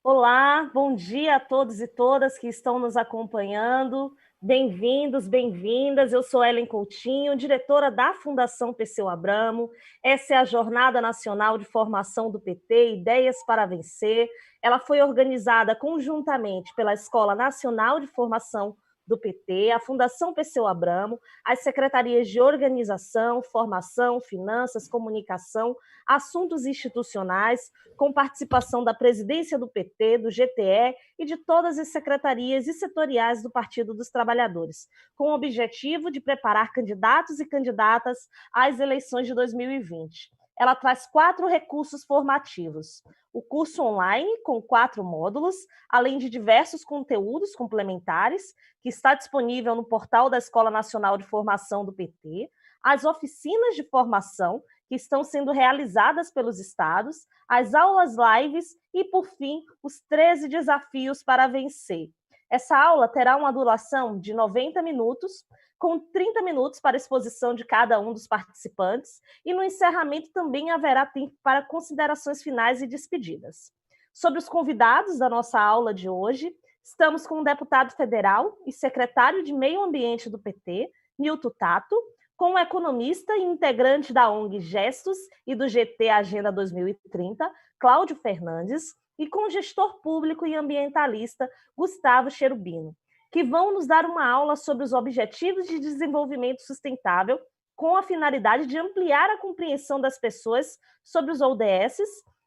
Olá, bom dia a todos e todas que estão nos acompanhando. Bem-vindos, bem-vindas. Eu sou Ellen Coutinho, diretora da Fundação Perseu Abramo. Essa é a Jornada Nacional de Formação do PT, Ideias para Vencer. Ela foi organizada conjuntamente pela Escola Nacional de Formação do PT, a Fundação Perseu Abramo, as secretarias de Organização, Formação, Finanças, Comunicação, Assuntos Institucionais, com participação da presidência do PT, do GTE e de todas as secretarias e setoriais do Partido dos Trabalhadores, com o objetivo de preparar candidatos e candidatas às eleições de 2020. Ela traz 4 recursos formativos: o curso online, com 4 módulos, além de diversos conteúdos complementares, que está disponível no portal da Escola Nacional de Formação do PT, as oficinas de formação, que estão sendo realizadas pelos estados, as aulas lives e, por fim, os 13 desafios para vencer. Essa aula terá uma duração de 90 minutos, com 30 minutos para exposição de cada um dos participantes, e no encerramento também haverá tempo para considerações finais e despedidas. Sobre os convidados da nossa aula de hoje, estamos com o deputado federal e secretário de Meio Ambiente do PT, Nilton Tato, com o economista e integrante da ONG Gestos e do GT Agenda 2030, Cláudio Fernandes, e com o gestor público e ambientalista Gustavo Cherubino, que vão nos dar uma aula sobre os Objetivos de Desenvolvimento Sustentável, com a finalidade de ampliar a compreensão das pessoas sobre os ODS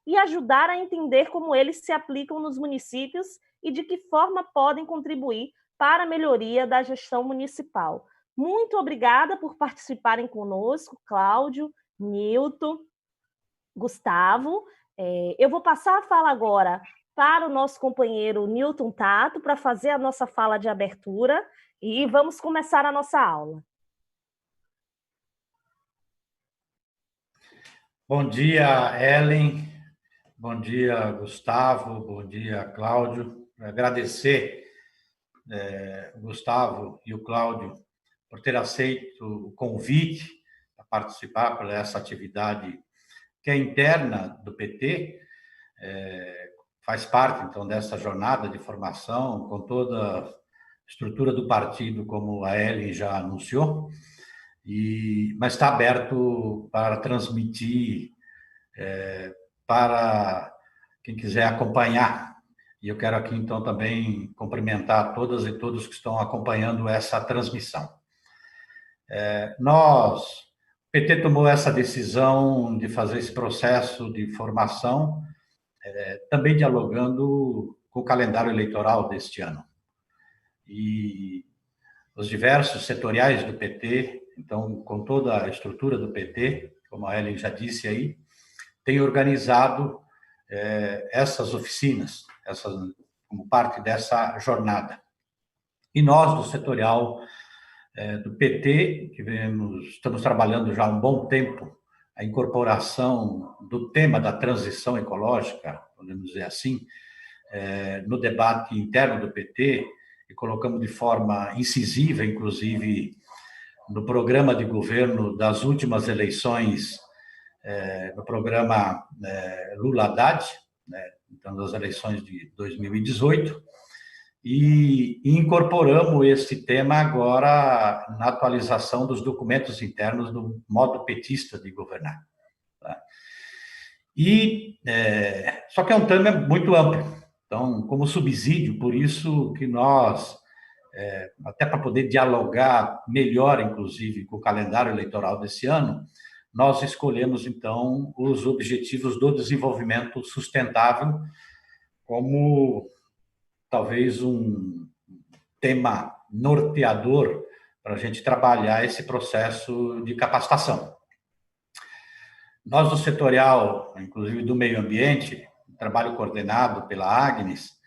e ajudar a entender como eles se aplicam nos municípios e de que forma podem contribuir para a melhoria da gestão municipal. Muito obrigada por participarem conosco, Cláudio, Nilton, Gustavo. Eu vou passar a fala agora para o nosso companheiro Nilton Tato, para fazer a nossa fala de abertura, e vamos começar a nossa aula. Bom dia, Ellen. Bom dia, Gustavo. Bom dia, Cláudio. Agradecer o Gustavo e o Cláudio por ter aceito o convite para participar por essa atividade que é interna do PT, faz parte, então, dessa jornada de formação, com toda a estrutura do partido, como a Ellen já anunciou, mas está aberto para transmitir para quem quiser acompanhar. E eu quero aqui, então, também cumprimentar todas e todos que estão acompanhando essa transmissão. O PT tomou essa decisão de fazer esse processo de formação, também dialogando com o calendário eleitoral deste ano. E os diversos setoriais do PT, então, com toda a estrutura do PT, como a Ellen já disse aí, tem organizado essas oficinas, como parte dessa jornada. E nós, do setorial do PT, que estamos trabalhando já há um bom tempo a incorporação do tema da transição ecológica, podemos dizer assim, no debate interno do PT, e colocamos de forma incisiva, inclusive, no programa de governo das últimas eleições, no programa Lula-Haddad, então, das eleições de 2018, e incorporamos esse tema agora na atualização dos documentos internos do modo petista de governar. Tá? Só que é um tema muito amplo, então, como subsídio, por isso que nós, até para poder dialogar melhor, inclusive, com o calendário eleitoral desse ano, nós escolhemos, então, os Objetivos do Desenvolvimento Sustentável como talvez um tema norteador para a gente trabalhar esse processo de capacitação. Nós, do setorial, inclusive do meio ambiente, trabalho coordenado pela Agnes,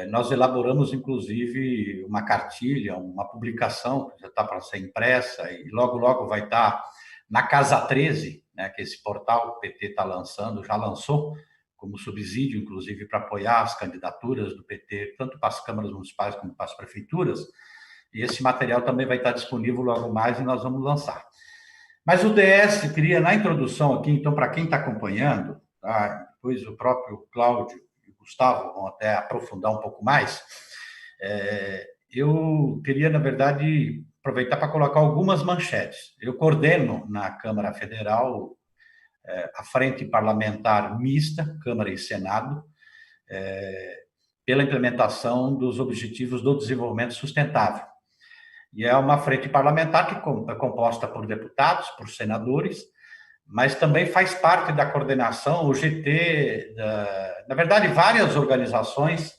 nós elaboramos, inclusive, uma cartilha, uma publicação que já está para ser impressa e logo, logo vai estar na Casa 13, né, que esse portal que o PT está lançando, já lançou, como subsídio, inclusive, para apoiar as candidaturas do PT, tanto para as câmaras municipais como para as prefeituras. E esse material também vai estar disponível logo mais e nós vamos lançar. Mas o DS, queria, na introdução aqui, então, para quem está acompanhando, tá, depois o próprio Cláudio e o Gustavo vão até aprofundar um pouco mais, eu queria, na verdade, aproveitar para colocar algumas manchetes. Eu coordeno na Câmara Federal a Frente Parlamentar Mista, Câmara e Senado, pela implementação dos Objetivos do Desenvolvimento Sustentável. E é uma frente parlamentar que é composta por deputados, por senadores, mas também faz parte da coordenação, o GT, na verdade, várias organizações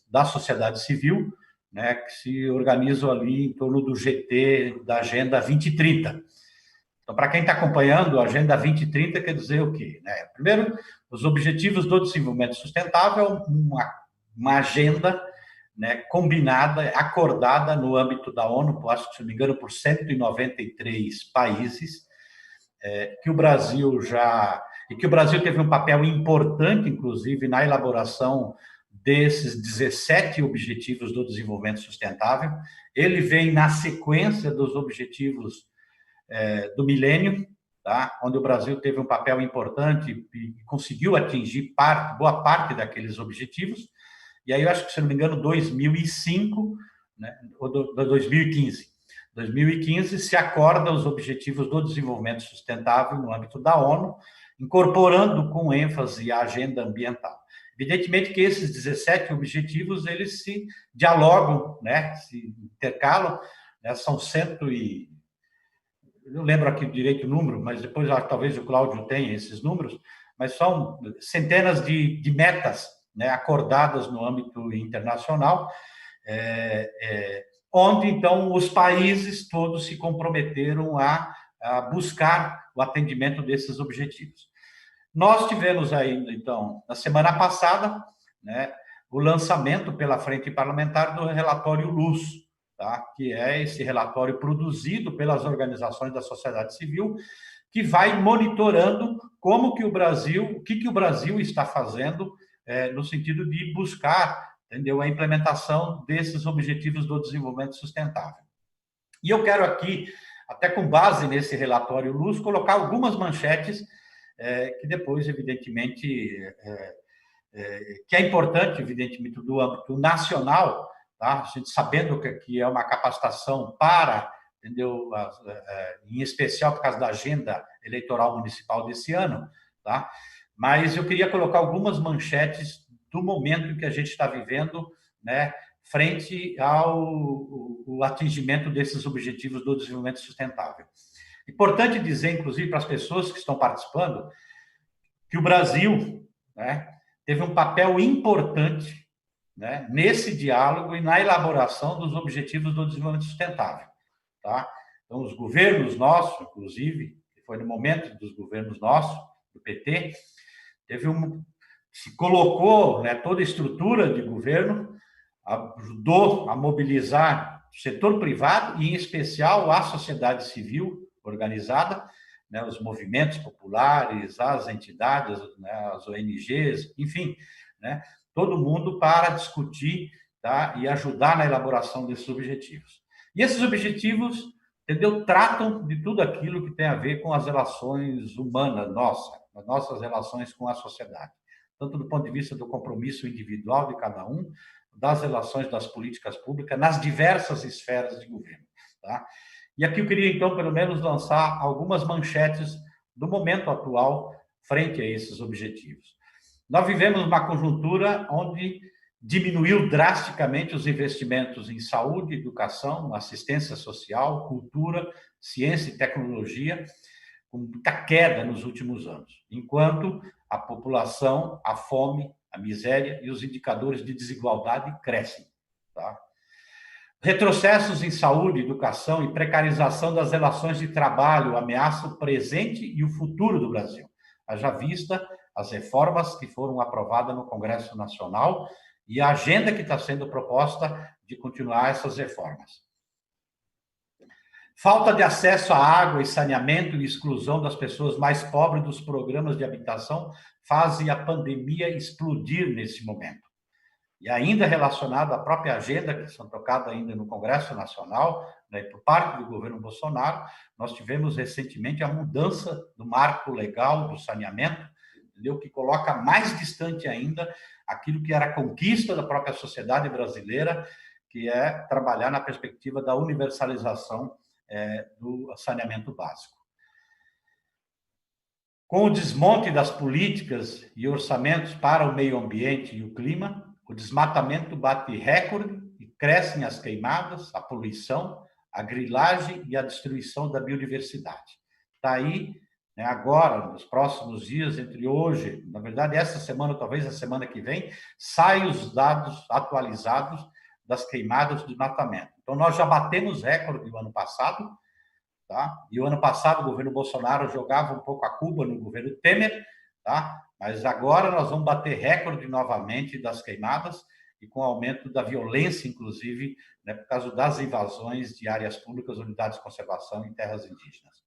da sociedade civil, né, que se organizam ali em torno do GT da Agenda 2030. Então, para quem está acompanhando, a Agenda 2030 quer dizer o quê? Né? Primeiro, os Objetivos do Desenvolvimento Sustentável, uma agenda, né, combinada, acordada no âmbito da ONU, acho que, se não me engano, por 193 países, que o Brasil teve um papel importante, inclusive, na elaboração desses 17 Objetivos do Desenvolvimento Sustentável. Ele vem na sequência dos Objetivos do Milênio, tá? Onde o Brasil teve um papel importante e conseguiu atingir boa parte daqueles objetivos. E aí, eu acho que, se não me engano, 2005, né, ou 2015. 2015 se acorda os Objetivos do Desenvolvimento Sustentável no âmbito da ONU, incorporando com ênfase a agenda ambiental. Evidentemente que esses 17 objetivos, eles se dialogam, né, se intercalam, né, são não lembro aqui direito o número, mas depois talvez o Cláudio tenha esses números, mas são centenas de metas, né, acordadas no âmbito internacional, onde, então, os países todos se comprometeram a buscar o atendimento desses objetivos. Nós tivemos ainda, então, na semana passada, né, o lançamento pela Frente Parlamentar do relatório Luz, tá? Que é esse relatório produzido pelas organizações da sociedade civil, que vai monitorando o que o Brasil está fazendo no sentido de buscar, entendeu, a implementação desses Objetivos do Desenvolvimento Sustentável. E eu quero aqui, até com base nesse relatório Luz, colocar algumas manchetes que depois, evidentemente, que é importante, evidentemente, do âmbito nacional, tá? A gente sabendo que é uma capacitação para, entendeu, em especial por causa da agenda eleitoral municipal desse ano, tá? Mas eu queria colocar algumas manchetes do momento em que a gente está vivendo, né, frente ao atingimento desses Objetivos do Desenvolvimento Sustentável. Importante dizer, inclusive, para as pessoas que estão participando, que o Brasil, né, teve um papel importante, né, nesse diálogo e na elaboração dos Objetivos do Desenvolvimento Sustentável. Tá? Então, os governos nossos, inclusive, que foi no momento dos governos nossos, do PT, se colocou, né, toda a estrutura de governo, ajudou a mobilizar o setor privado e, em especial, a sociedade civil organizada, né, os movimentos populares, as entidades, né, as ONGs, enfim, né, todo mundo para discutir, tá, e ajudar na elaboração desses objetivos. E esses objetivos, entendeu, tratam de tudo aquilo que tem a ver com as relações humanas as nossas relações com a sociedade, tanto do ponto de vista do compromisso individual de cada um, das relações das políticas públicas nas diversas esferas de governo, tá? E aqui eu queria, então, pelo menos lançar algumas manchetes do momento atual frente a esses objetivos. Nós vivemos uma conjuntura onde diminuiu drasticamente os investimentos em saúde, educação, assistência social, cultura, ciência e tecnologia, com muita queda nos últimos anos, enquanto a população, a fome, a miséria e os indicadores de desigualdade crescem. Tá? Retrocessos em saúde, educação e precarização das relações de trabalho ameaçam o presente e o futuro do Brasil. Haja vista as reformas que foram aprovadas no Congresso Nacional e a agenda que está sendo proposta de continuar essas reformas. Falta de acesso à água e saneamento e exclusão das pessoas mais pobres dos programas de habitação fazem a pandemia explodir nesse momento. E ainda relacionado à própria agenda que são tocadas ainda no Congresso Nacional, né, por parte do governo Bolsonaro, nós tivemos recentemente a mudança do marco legal do saneamento, entendeu? Que coloca mais distante ainda aquilo que era a conquista da própria sociedade brasileira, que é trabalhar na perspectiva da universalização do saneamento básico. Com o desmonte das políticas e orçamentos para o meio ambiente e o clima, o desmatamento bate recorde e crescem as queimadas, a poluição, a grilagem e a destruição da biodiversidade. Está aí, né, agora, nos próximos dias, entre hoje, na verdade, essa semana, talvez a semana que vem, saem os dados atualizados das queimadas do desmatamento. Então, nós já batemos recorde no ano passado, tá? E o ano passado o governo Bolsonaro jogava um pouco a culpa no governo Temer, tá? Mas agora nós vamos bater recorde novamente das queimadas e com aumento da violência, inclusive, né, por causa das invasões de áreas públicas, unidades de conservação e terras indígenas.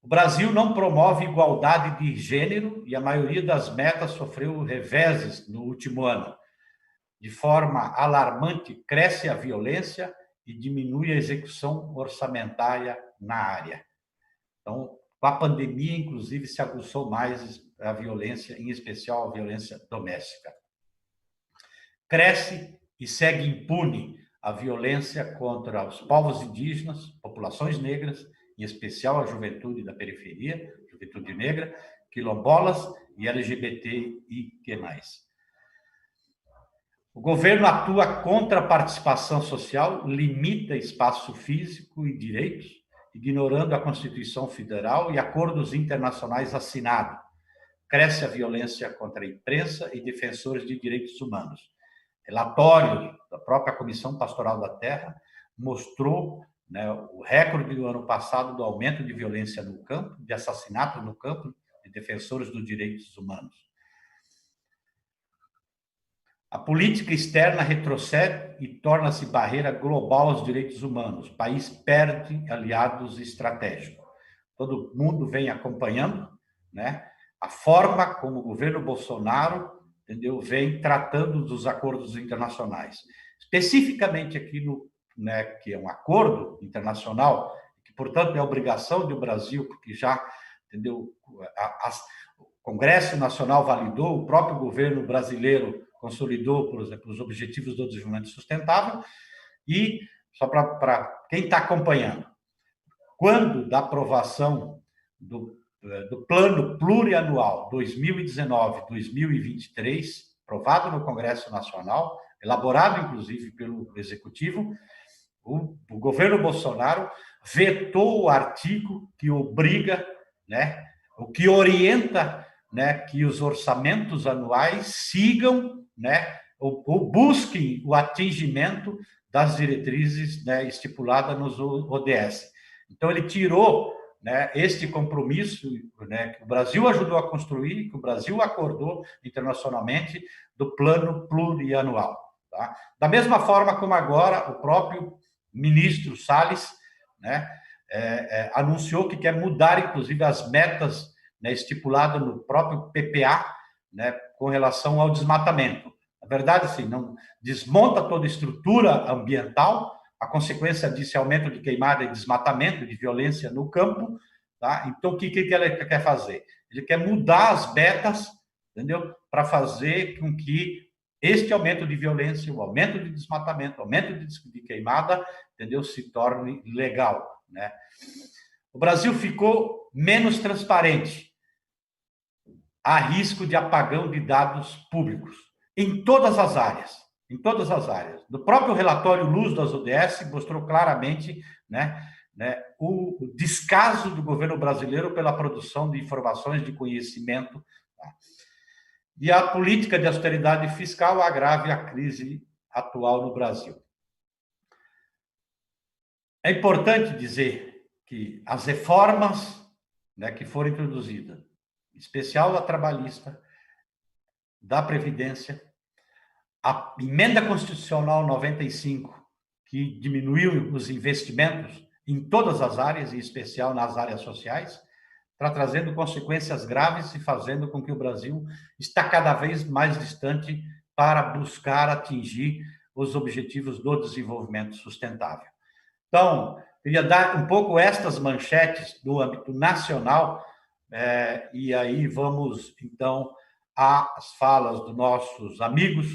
O Brasil não promove igualdade de gênero e a maioria das metas sofreu reveses no último ano. De forma alarmante, cresce a violência e diminui a execução orçamentária na área. Então, com a pandemia, inclusive, se aguçou mais a violência, em especial a violência doméstica. Cresce e segue impune a violência contra os povos indígenas, populações negras, em especial a juventude da periferia, juventude negra, quilombolas e LGBTIQ+. O governo atua contra a participação social, limita espaço físico e direitos, ignorando a Constituição Federal e acordos internacionais assinados. Cresce a violência contra a imprensa e defensores de direitos humanos. Relatório da própria Comissão Pastoral da Terra mostrou, né, o recorde do ano passado do aumento de violência no campo, de assassinatos no campo de defensores dos direitos humanos. A política externa retrocede e torna-se barreira global aos direitos humanos. O país perde aliados estratégicos. Todo mundo vem acompanhando, né, a forma como o governo Bolsonaro, entendeu, vem tratando dos acordos internacionais. Especificamente aqui no, né, que é um acordo internacional, que, portanto, é obrigação do Brasil, porque já, entendeu, o Congresso Nacional validou, o próprio governo brasileiro consolidou, por exemplo, os Objetivos do Desenvolvimento Sustentável, e, só para quem está acompanhando, quando da aprovação do Plano Plurianual 2019-2023, aprovado no Congresso Nacional, elaborado, inclusive, pelo Executivo, o governo Bolsonaro vetou o artigo que obriga, né, o que orienta, né, que os orçamentos anuais sigam, né, ou busquem o atingimento das diretrizes, né, estipuladas nos ODS. Então, ele tirou, né, este compromisso, né, que o Brasil ajudou a construir, que o Brasil acordou internacionalmente, do plano plurianual. Tá? Da mesma forma como agora o próprio ministro Salles, né, anunciou que quer mudar, inclusive, as metas, né, estipuladas no próprio PPA, né, com relação ao desmatamento. Na verdade, assim, não desmonta toda a estrutura ambiental, a consequência disso é aumento de queimada e desmatamento, de violência no campo, tá? Então, o que ele quer fazer? Ele quer mudar as metas, entendeu? Para fazer com que este aumento de violência, o aumento de desmatamento, o aumento de queimada, entendeu? Se torne legal, né? O Brasil ficou menos transparente, há risco de apagão de dados públicos em todas as áreas. Em todas as áreas. Do próprio relatório Luz das ODS mostrou claramente, né, o descaso do governo brasileiro pela produção de informações de conhecimento, tá? E a política de austeridade fiscal agrave a crise atual no Brasil. É importante dizer que as reformas, né, que foram introduzidas, em especial da trabalhista, da Previdência, a emenda constitucional 95, que diminuiu os investimentos em todas as áreas, em especial nas áreas sociais, está trazendo consequências graves e fazendo com que o Brasil está cada vez mais distante para buscar atingir os objetivos do desenvolvimento sustentável. Então, queria dar um pouco estas manchetes do âmbito nacional, e aí vamos, então, às falas dos nossos amigos.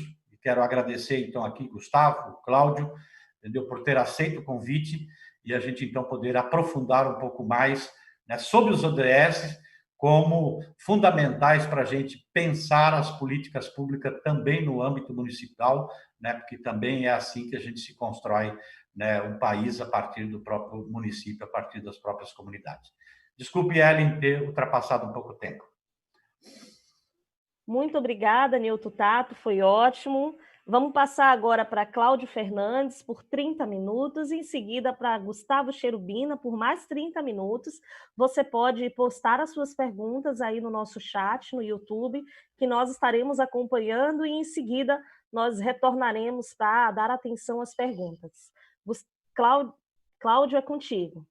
Quero agradecer, então, aqui, Gustavo, Cláudio, entendeu, por ter aceito o convite e a gente, então, poder aprofundar um pouco mais, né, sobre os ODS como fundamentais para a gente pensar as políticas públicas também no âmbito municipal, né, porque também é assim que a gente se constrói, né, um país a partir do próprio município, a partir das próprias comunidades. Desculpe, Ellen, ter ultrapassado um pouco o tempo. Muito obrigada, Nilton Tato, foi ótimo. Vamos passar agora para Cláudio Fernandes por 30 minutos, e em seguida para Gustavo Cherubina por mais 30 minutos. Você pode postar as suas perguntas aí no nosso chat, no YouTube, que nós estaremos acompanhando, e em seguida nós retornaremos para dar atenção às perguntas. Cláudio, é contigo.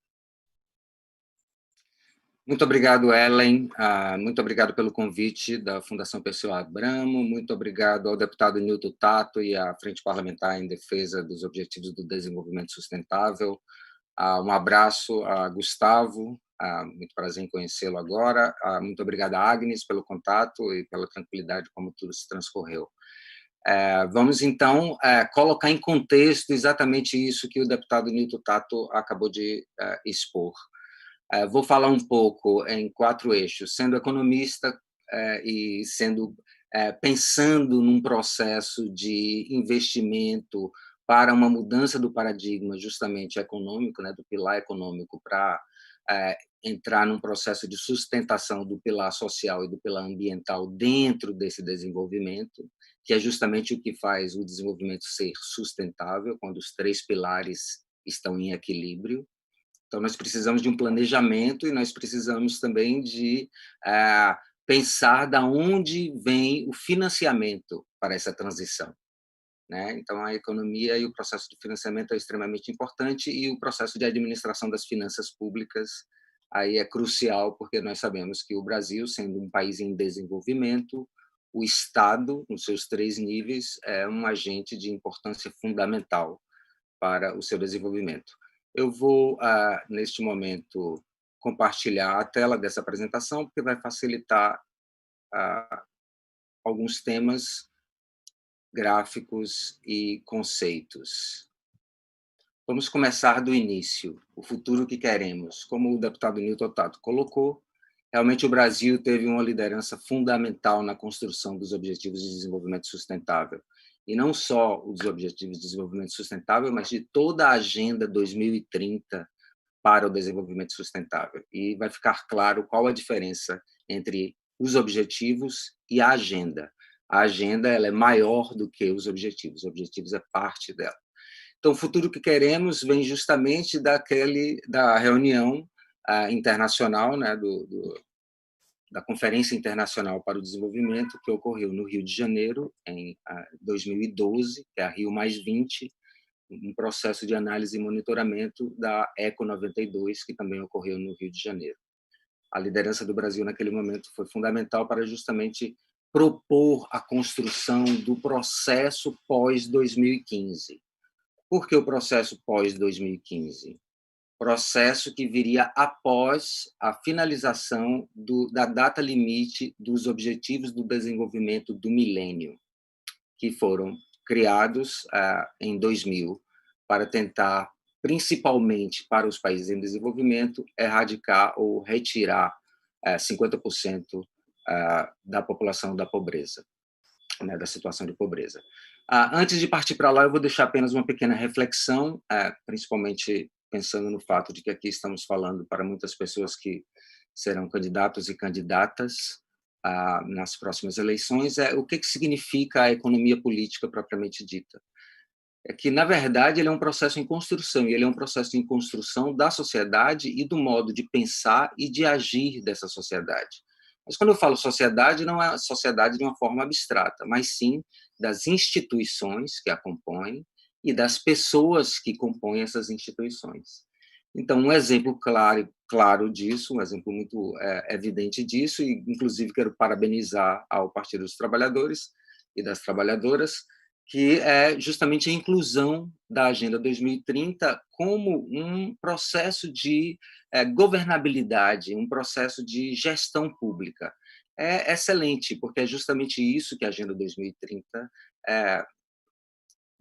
Muito obrigado, Ellen. Muito obrigado pelo convite da Fundação Perseu Abramo. Muito obrigado ao deputado Nilton Tato e à Frente Parlamentar em Defesa dos Objetivos do Desenvolvimento Sustentável. Um abraço a Gustavo. Muito prazer em conhecê-lo agora. Muito obrigado a Agnes pelo contato e pela tranquilidade como tudo se transcorreu. Vamos, então, colocar em contexto exatamente isso que o deputado Nilton Tato acabou de expor. Vou falar um pouco em 4 eixos, sendo economista e pensando num processo de investimento para uma mudança do paradigma justamente econômico, né, do pilar econômico, para entrar num processo de sustentação do pilar social e do pilar ambiental dentro desse desenvolvimento, que é justamente o que faz o desenvolvimento ser sustentável, quando os 3 pilares estão em equilíbrio. Então, nós precisamos de um planejamento e nós precisamos também de pensar de onde vem o financiamento para essa transição, né? Então, a economia e o processo de financiamento é extremamente importante, e o processo de administração das finanças públicas aí é crucial, porque nós sabemos que o Brasil, sendo um país em desenvolvimento, o Estado, nos seus 3 níveis, é um agente de importância fundamental para o seu desenvolvimento. Eu vou, neste momento, compartilhar a tela dessa apresentação, porque vai facilitar alguns temas, gráficos e conceitos. Vamos começar do início, o futuro que queremos. Como o deputado Nilton Tato colocou, realmente o Brasil teve uma liderança fundamental na construção dos Objetivos de Desenvolvimento Sustentável. E não só os Objetivos de Desenvolvimento Sustentável, mas de toda a Agenda 2030 para o desenvolvimento sustentável. E vai ficar claro qual a diferença entre os objetivos e a agenda. A agenda, ela é maior do que os objetivos é parte dela. Então, o futuro que queremos vem justamente da reunião internacional, né, da Conferência Internacional para o Desenvolvimento, que ocorreu no Rio de Janeiro, em 2012, que é a Rio+20, um processo de análise e monitoramento da ECO 92, que também ocorreu no Rio de Janeiro. A liderança do Brasil naquele momento foi fundamental para justamente propor a construção do processo pós-2015. Por que o processo pós-2015? Processo que viria após a finalização da data limite dos Objetivos do Desenvolvimento do Milênio, que foram criados em 2000 para tentar, principalmente para os países em desenvolvimento, erradicar ou retirar 50% da população da pobreza, né, da situação de pobreza. Antes de partir para lá, eu vou deixar apenas uma pequena reflexão, principalmente pensando no fato de que aqui estamos falando para muitas pessoas que serão candidatos e candidatas nas próximas eleições, o que significa a economia política propriamente dita. É que, na verdade, ele é um processo em construção, e ele é um processo em construção da sociedade e do modo de pensar e de agir dessa sociedade. Mas quando eu falo sociedade, não é a sociedade de uma forma abstrata, mas sim das instituições que a compõem e das pessoas que compõem essas instituições. Então, um exemplo claro disso, um exemplo muito evidente disso, e inclusive quero parabenizar ao Partido dos Trabalhadores e das Trabalhadoras, que é justamente a inclusão da Agenda 2030 como um processo de governabilidade, um processo de gestão pública. é excelente, porque é justamente isso que a Agenda 2030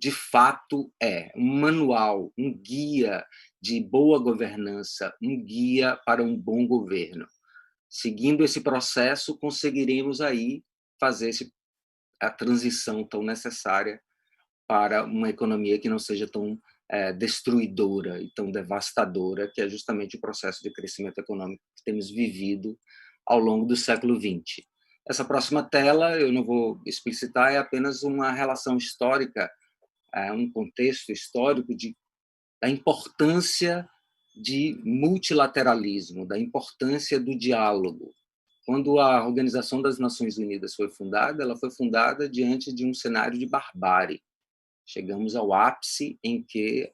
de fato um manual, um guia de boa governança, um guia para um bom governo. Seguindo esse processo, conseguiremos aí fazer a transição tão necessária para uma economia que não seja tão destruidora e tão devastadora, que é justamente o processo de crescimento econômico que temos vivido ao longo do século XX. Essa próxima tela, eu não vou explicitar, é apenas uma relação histórica, um contexto histórico da importância de multilateralismo, da importância do diálogo. Quando a Organização das Nações Unidas foi fundada, ela foi fundada diante de um cenário de barbárie. Chegamos ao ápice em que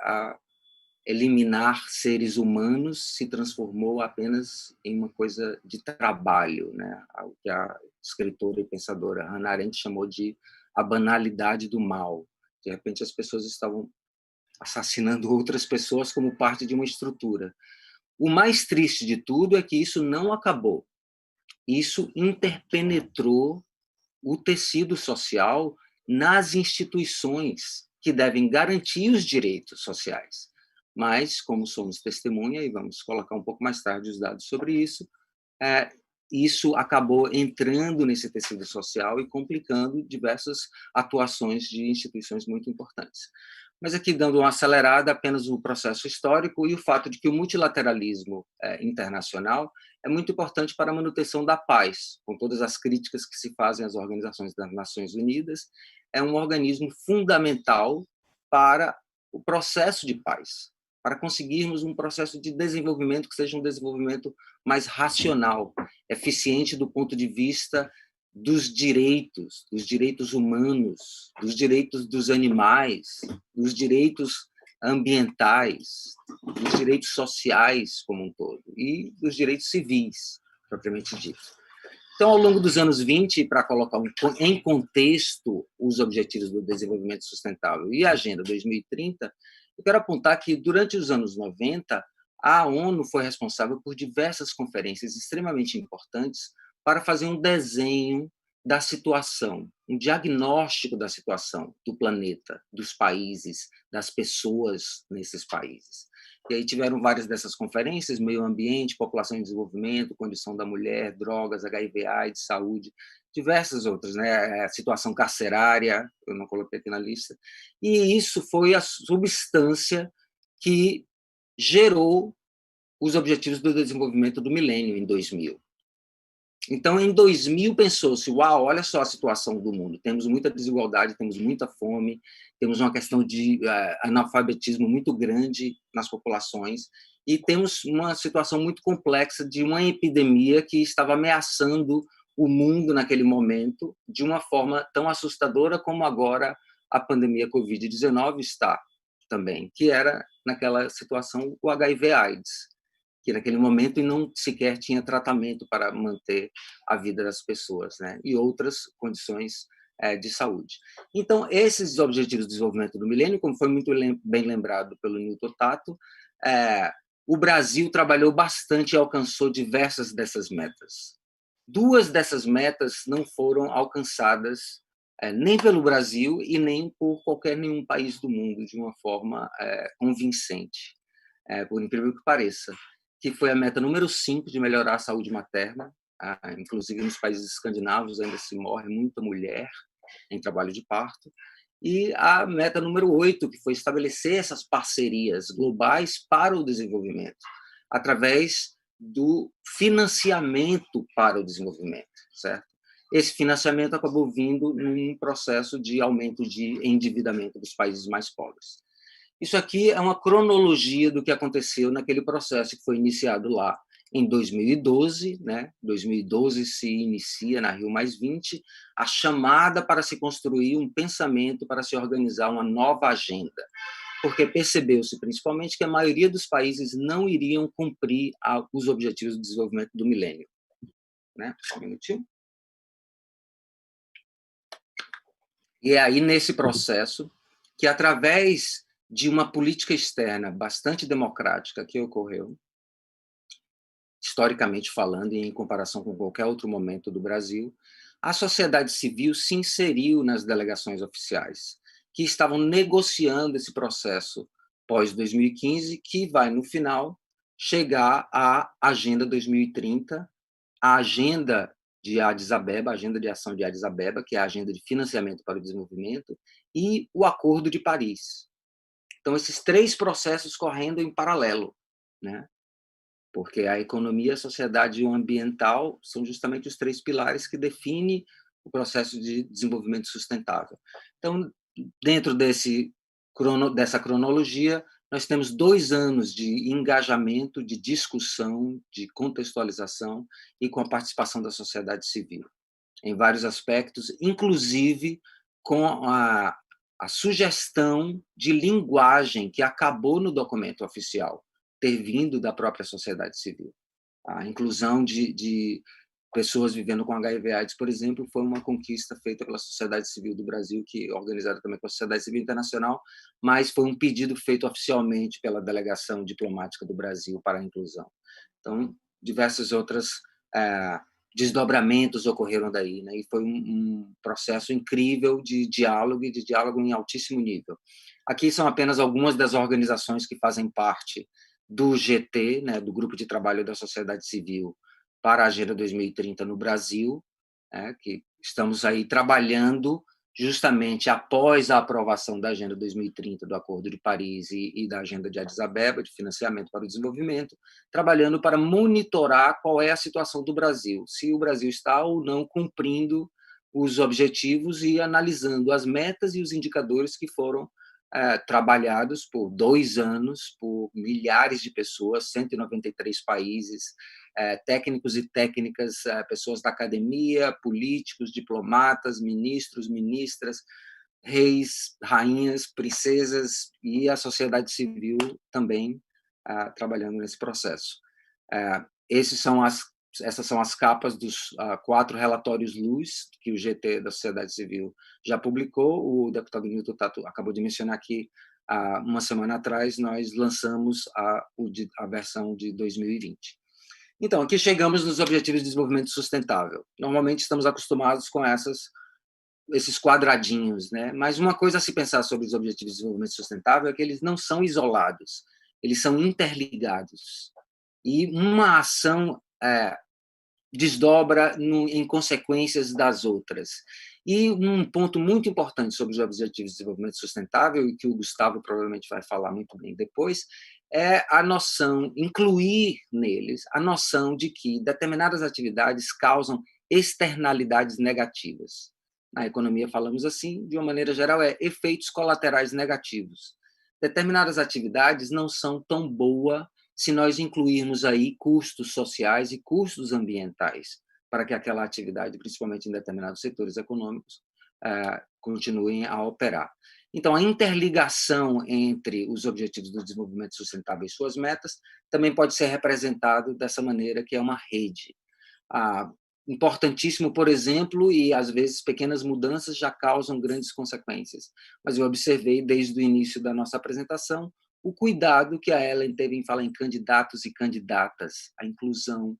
eliminar seres humanos se transformou apenas em uma coisa de trabalho, né? O que a escritora e pensadora Hannah Arendt chamou de a banalidade do mal. De repente, as pessoas estavam assassinando outras pessoas como parte de uma estrutura. O mais triste de tudo é que isso não acabou. Isso interpenetrou o tecido social nas instituições que devem garantir os direitos sociais. Mas, como somos testemunha, e vamos colocar um pouco mais tarde os dados sobre isso, isso acabou entrando nesse tecido social e complicando diversas atuações de instituições muito importantes. Mas aqui, dando uma acelerada, apenas o processo histórico e o fato de que o multilateralismo internacional é muito importante para a manutenção da paz, com todas as críticas que se fazem às organizações das Nações Unidas, é um organismo fundamental para o processo de paz, para conseguirmos um processo de desenvolvimento que seja um desenvolvimento mais racional, eficiente do ponto de vista dos direitos humanos, dos direitos dos animais, dos direitos ambientais, dos direitos sociais como um todo e dos direitos civis, propriamente dito. Então, ao longo dos anos 20, para colocar em contexto os Objetivos do Desenvolvimento Sustentável e a Agenda 2030, eu quero apontar que, durante os anos 90, a ONU foi responsável por diversas conferências extremamente importantes para fazer um desenho da situação, um diagnóstico da situação do planeta, dos países, das pessoas nesses países. E aí tiveram várias dessas conferências: meio ambiente, população em desenvolvimento, condição da mulher, drogas, HIV/AIDS, saúde, diversas outras, né? A situação carcerária, eu não coloquei aqui na lista. E isso foi a substância que gerou os Objetivos do Desenvolvimento do Milênio em 2000. Então, em 2000, pensou-se: uau, olha só a situação do mundo, temos muita desigualdade, temos muita fome, temos uma questão de analfabetismo muito grande nas populações e temos uma situação muito complexa de uma epidemia que estava ameaçando o mundo naquele momento de uma forma tão assustadora como agora a pandemia Covid-19 está também, que era, naquela situação, o HIV/AIDS, que naquele momento não sequer tinha tratamento para manter a vida das pessoas, né? E outras condições de saúde. Então, esses Objetivos de Desenvolvimento do Milênio, como foi muito bem lembrado pelo Newton Tato, o Brasil trabalhou bastante e alcançou diversas dessas metas. Duas dessas metas não foram alcançadas nem pelo Brasil e nem por nenhum país do mundo de uma forma convincente, por incrível que pareça, que foi a meta número 5 de melhorar a saúde materna. Inclusive, nos países escandinavos ainda se morre muita mulher em trabalho de parto. E a meta número 8, que foi estabelecer essas parcerias globais para o desenvolvimento, através do financiamento para o desenvolvimento, certo? Esse financiamento acabou vindo num processo de aumento de endividamento dos países mais pobres. Isso aqui é uma cronologia do que aconteceu naquele processo que foi iniciado lá em 2012, né? 2012 se inicia na Rio+20, a chamada para se construir um pensamento, para se organizar uma nova agenda, porque percebeu-se principalmente que a maioria dos países não iriam cumprir os Objetivos de Desenvolvimento do Milênio. Né? Só um minutinho. E é aí, nesse processo, que através de uma política externa bastante democrática que ocorreu, historicamente falando, e em comparação com qualquer outro momento do Brasil, a sociedade civil se inseriu nas delegações oficiais, que estavam negociando esse processo pós-2015, que vai, no final, chegar à Agenda 2030, a Agenda de Addis Abeba, a Agenda de Ação de Addis Abeba, que é a Agenda de Financiamento para o Desenvolvimento, e o Acordo de Paris. Então, esses três processos correndo em paralelo, né? Porque a economia, a sociedade e o ambiental são justamente os três pilares que definem o processo de desenvolvimento sustentável. Então, dentro dessa cronologia, nós temos 2 anos de engajamento, de discussão, de contextualização e com a participação da sociedade civil, em vários aspectos, inclusive com a sugestão de linguagem que acabou no documento oficial, ter vindo da própria sociedade civil. A inclusão de pessoas vivendo com HIV/AIDS, por exemplo, foi uma conquista feita pela sociedade civil do Brasil, que organizada também pela sociedade civil internacional, mas foi um pedido feito oficialmente pela delegação diplomática do Brasil para a inclusão. Então, diversas outras desdobramentos ocorreram daí, né? E foi um processo incrível de diálogo, e de diálogo em altíssimo nível. Aqui são apenas algumas das organizações que fazem parte do GT, né, do Grupo de Trabalho da Sociedade Civil para a Agenda 2030 no Brasil, né, que estamos aí trabalhando justamente após a aprovação da Agenda 2030, do Acordo de Paris e da Agenda de Addis Abeba, de financiamento para o desenvolvimento, trabalhando para monitorar qual é a situação do Brasil, se o Brasil está ou não cumprindo os objetivos e analisando as metas e os indicadores que foram trabalhados por 2 anos, por milhares de pessoas, 193 países, técnicos e técnicas, pessoas da academia, políticos, diplomatas, ministros, ministras, reis, rainhas, princesas e a sociedade civil também trabalhando nesse processo. Essas são as capas dos 4 relatórios Luz que o GT da Sociedade Civil já publicou. O deputado Newton Tato acabou de mencionar que, uma semana atrás, nós lançamos a versão de 2020. Então, aqui chegamos nos Objetivos de Desenvolvimento Sustentável. Normalmente estamos acostumados com esses quadradinhos, né? Mas uma coisa a se pensar sobre os Objetivos de Desenvolvimento Sustentável é que eles não são isolados, eles são interligados. E uma ação desdobra em consequências das outras. E um ponto muito importante sobre os Objetivos de Desenvolvimento Sustentável, e que o Gustavo provavelmente vai falar muito bem depois, é a noção, incluir neles a noção de que determinadas atividades causam externalidades negativas. Na economia falamos assim, de uma maneira geral, efeitos colaterais negativos. Determinadas atividades não são tão boas se nós incluirmos aí custos sociais e custos ambientais, para que aquela atividade, principalmente em determinados setores econômicos, continuem a operar. Então, a interligação entre os Objetivos do Desenvolvimento Sustentável e suas metas também pode ser representado dessa maneira, que é uma rede. Importantíssimo, por exemplo, e às vezes pequenas mudanças já causam grandes consequências. Mas eu observei desde o início da nossa apresentação o cuidado que a Ellen teve em falar em candidatos e candidatas, a inclusão,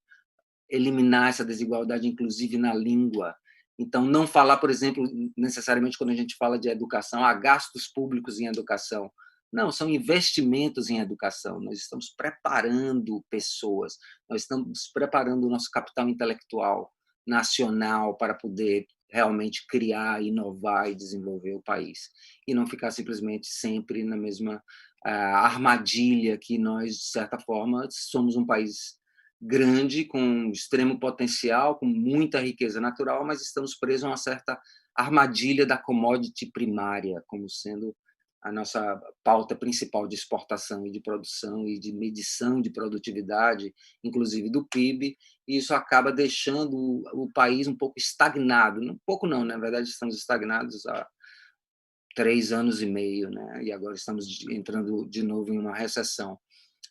eliminar essa desigualdade, inclusive na língua. Então, não falar, por exemplo, necessariamente quando a gente fala de educação, gastos públicos em educação. Não, são investimentos em educação. Nós estamos preparando pessoas, nós estamos preparando o nosso capital intelectual nacional para poder realmente criar, inovar e desenvolver o país. E não ficar simplesmente sempre na mesma armadilha que nós, de certa forma, somos um país grande, com extremo potencial, com muita riqueza natural, mas estamos presos a uma certa armadilha da commodity primária, como sendo a nossa pauta principal de exportação e de produção e de medição de produtividade, inclusive do PIB, e isso acaba deixando o país um pouco estagnado. Um pouco não, na verdade estamos estagnados há 3 anos e meio, né? E agora estamos entrando de novo em uma recessão.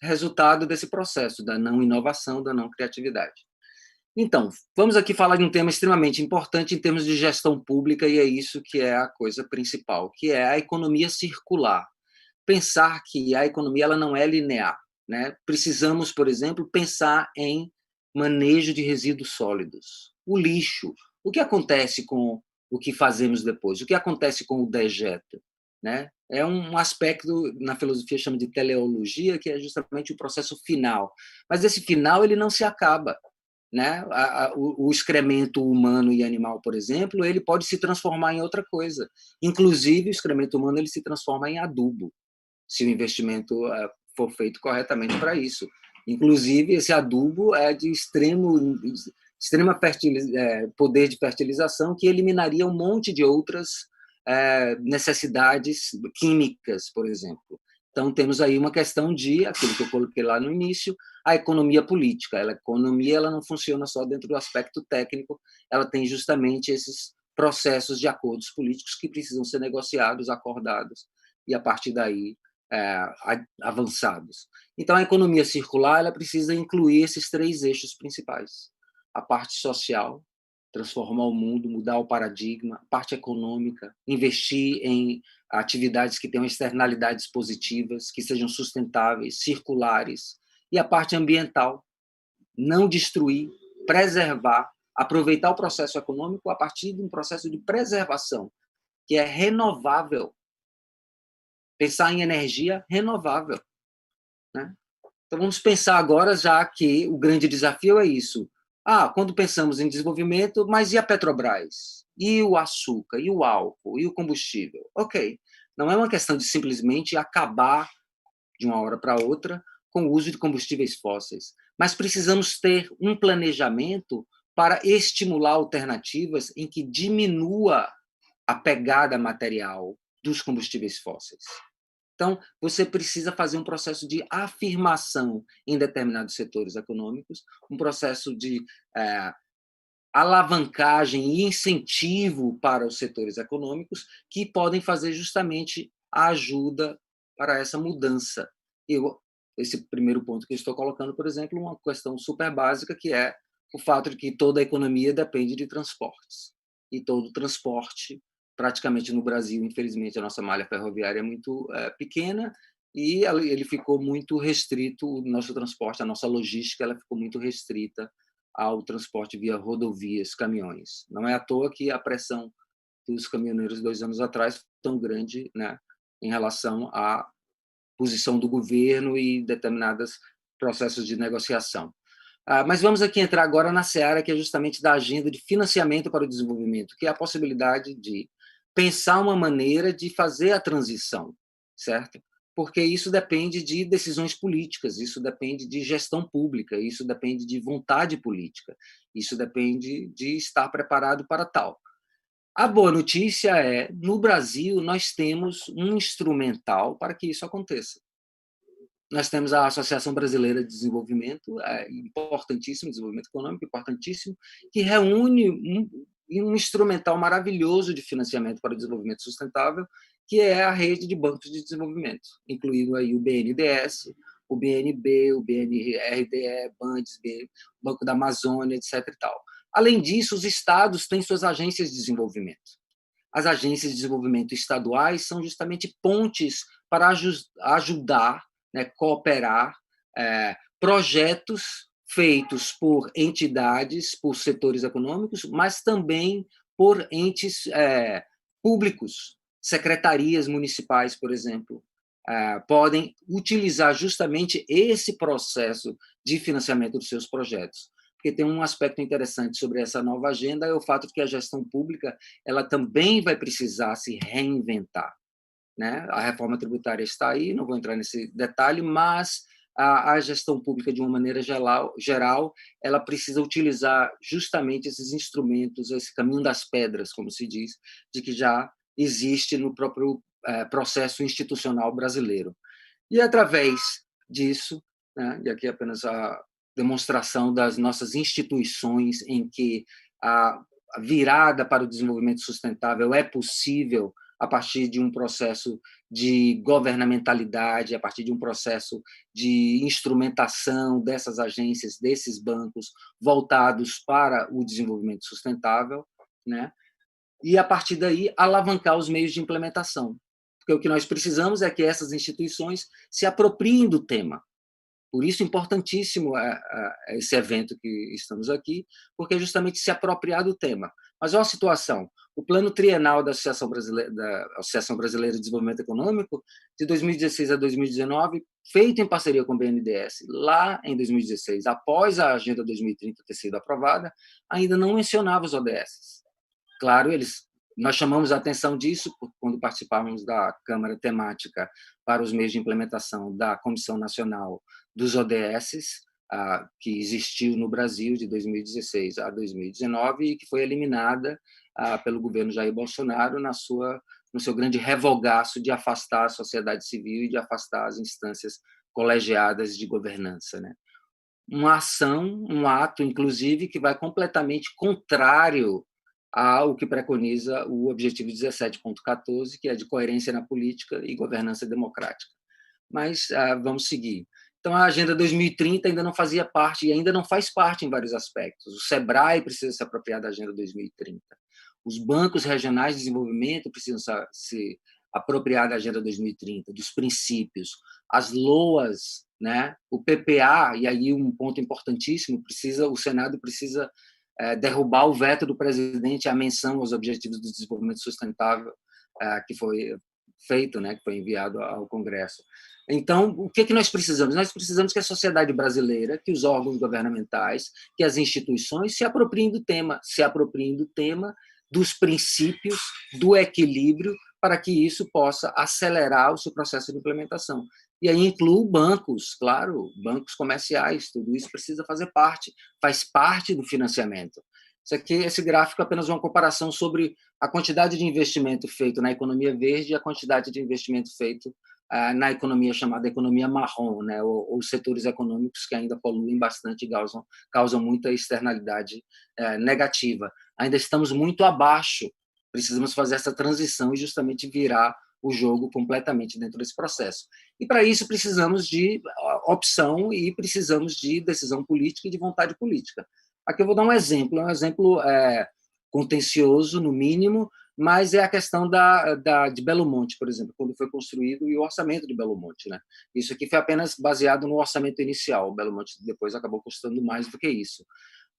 Resultado desse processo da não inovação, da não criatividade. Então, vamos aqui falar de um tema extremamente importante em termos de gestão pública, e é isso que é a coisa principal, que é a economia circular. Pensar que a economia ela não é linear, né? Precisamos, por exemplo, pensar em manejo de resíduos sólidos. O lixo. O que acontece com o que fazemos depois? O que acontece com o dejeto? Né? É um aspecto, na filosofia chama de teleologia, que é justamente o processo final. Mas esse final ele não se acaba. Né? O excremento humano e animal, por exemplo, ele pode se transformar em outra coisa. Inclusive, o excremento humano ele se transforma em adubo, se o investimento for feito corretamente para isso. Inclusive, esse adubo é de extrema poder de fertilização que eliminaria um monte de outras necessidades químicas, por exemplo. Então, temos aí uma questão de, aquilo que eu coloquei lá no início, a economia política. A economia ela não funciona só dentro do aspecto técnico, ela tem justamente esses processos de acordos políticos que precisam ser negociados, acordados, e, a partir daí, avançados. Então, a economia circular ela precisa incluir esses 3 eixos principais. A parte social, transformar o mundo, mudar o paradigma, a parte econômica, investir em atividades que tenham externalidades positivas, que sejam sustentáveis, circulares, e a parte ambiental, não destruir, preservar, aproveitar o processo econômico a partir de um processo de preservação, que é renovável. Pensar em energia renovável. Né? Então, vamos pensar agora, já que o grande desafio é isso. Quando pensamos em desenvolvimento, mas e a Petrobras? E o açúcar? E o álcool? E o combustível? Ok, não é uma questão de simplesmente acabar de uma hora para outra com o uso de combustíveis fósseis, mas precisamos ter um planejamento para estimular alternativas em que diminua a pegada material dos combustíveis fósseis. Então, você precisa fazer um processo de afirmação em determinados setores econômicos, um processo de alavancagem e incentivo para os setores econômicos que podem fazer justamente a ajuda para essa mudança. Esse primeiro ponto que eu estou colocando, por exemplo, uma questão super básica, que é o fato de que toda a economia depende de transportes. E todo transporte, praticamente no Brasil, infelizmente, a nossa malha ferroviária é muito pequena e ele ficou muito restrito, o nosso transporte, a nossa logística, ela ficou muito restrita ao transporte via rodovias, caminhões. Não é à toa que a pressão dos caminhoneiros 2 anos atrás foi tão grande, né, em relação à posição do governo e determinados processos de negociação. Mas vamos aqui entrar agora na seara que é justamente da agenda de financiamento para o desenvolvimento, que é a possibilidade de pensar uma maneira de fazer a transição, certo? Porque isso depende de decisões políticas, isso depende de gestão pública, isso depende de vontade política, isso depende de estar preparado para tal. A boa notícia é, no Brasil, nós temos um instrumental para que isso aconteça. Nós temos a Associação Brasileira de Desenvolvimento, importantíssimo, desenvolvimento econômico importantíssimo, que reúne um instrumental maravilhoso de financiamento para o desenvolvimento sustentável, que é a rede de bancos de desenvolvimento, incluindo aí o BNDES, o BNB, o BNRDE, BANDES, Banco da Amazônia, etc. E tal. Além disso, os estados têm suas agências de desenvolvimento. As agências de desenvolvimento estaduais são justamente pontes para ajudar, né, cooperar, projetos feitos por entidades, por setores econômicos, mas também por entes públicos, secretarias municipais, por exemplo, podem utilizar justamente esse processo de financiamento dos seus projetos. Porque tem um aspecto interessante sobre essa nova agenda, é o fato de que a gestão pública ela também vai precisar se reinventar. Né? A reforma tributária está aí, não vou entrar nesse detalhe, mas a gestão pública, de uma maneira geral, ela precisa utilizar justamente esses instrumentos, esse caminho das pedras, como se diz, de que já existe no próprio processo institucional brasileiro. E, através disso, né, e aqui apenas a demonstração das nossas instituições em que a virada para o desenvolvimento sustentável é possível a partir de um processo de governamentalidade, a partir de um processo de instrumentação dessas agências, desses bancos voltados para o desenvolvimento sustentável, né? E, a partir daí, alavancar os meios de implementação. Porque o que nós precisamos é que essas instituições se apropriem do tema. Por isso, importantíssimo esse evento que estamos aqui, porque é justamente se apropriar do tema. Mas olha a situação, o plano trienal da Associação Brasileira de Desenvolvimento Econômico, de 2016 a 2019, feito em parceria com o BNDES, lá em 2016, após a Agenda 2030 ter sido aprovada, ainda não mencionava os ODS. Claro, nós chamamos a atenção disso quando participávamos da Câmara Temática para os meios de implementação da Comissão Nacional dos ODS, que existiu no Brasil de 2016 a 2019 e que foi eliminada pelo governo Jair Bolsonaro no seu grande revogaço de afastar a sociedade civil e de afastar as instâncias colegiadas de governança, né? Uma ação, um ato, inclusive, que vai completamente contrário ao que preconiza o objetivo 17.14, que é de coerência na política e governança democrática. Mas vamos seguir. Então, a Agenda 2030 ainda não fazia parte, e ainda não faz parte em vários aspectos. O SEBRAE precisa se apropriar da Agenda 2030. Os bancos regionais de desenvolvimento precisam se apropriar da Agenda 2030, dos princípios. As LOAs, né? O PPA, e aí um ponto importantíssimo, o Senado precisa derrubar o veto do presidente à menção aos Objetivos do Desenvolvimento Sustentável, que foi feito, né, que foi enviado ao Congresso. Então, o que nós precisamos? Nós precisamos que a sociedade brasileira, que os órgãos governamentais, que as instituições se apropriem do tema, dos princípios, do equilíbrio, para que isso possa acelerar o seu processo de implementação. E aí inclui bancos, claro, bancos comerciais, tudo isso precisa fazer parte, faz parte do financiamento. Esse gráfico é apenas uma comparação sobre a quantidade de investimento feito na economia verde e a quantidade de investimento feito na economia chamada economia marrom, né, ou setores econômicos que ainda poluem bastante e causam muita externalidade negativa. Ainda estamos muito abaixo, precisamos fazer essa transição e justamente virar o jogo completamente dentro desse processo. E, para isso, precisamos de opção e precisamos de decisão política e de vontade política. Aqui eu vou dar um exemplo contencioso, no mínimo, mas é a questão de Belo Monte, por exemplo, quando foi construído, e o orçamento de Belo Monte, né? Isso aqui foi apenas baseado no orçamento inicial, o Belo Monte depois acabou custando mais do que isso.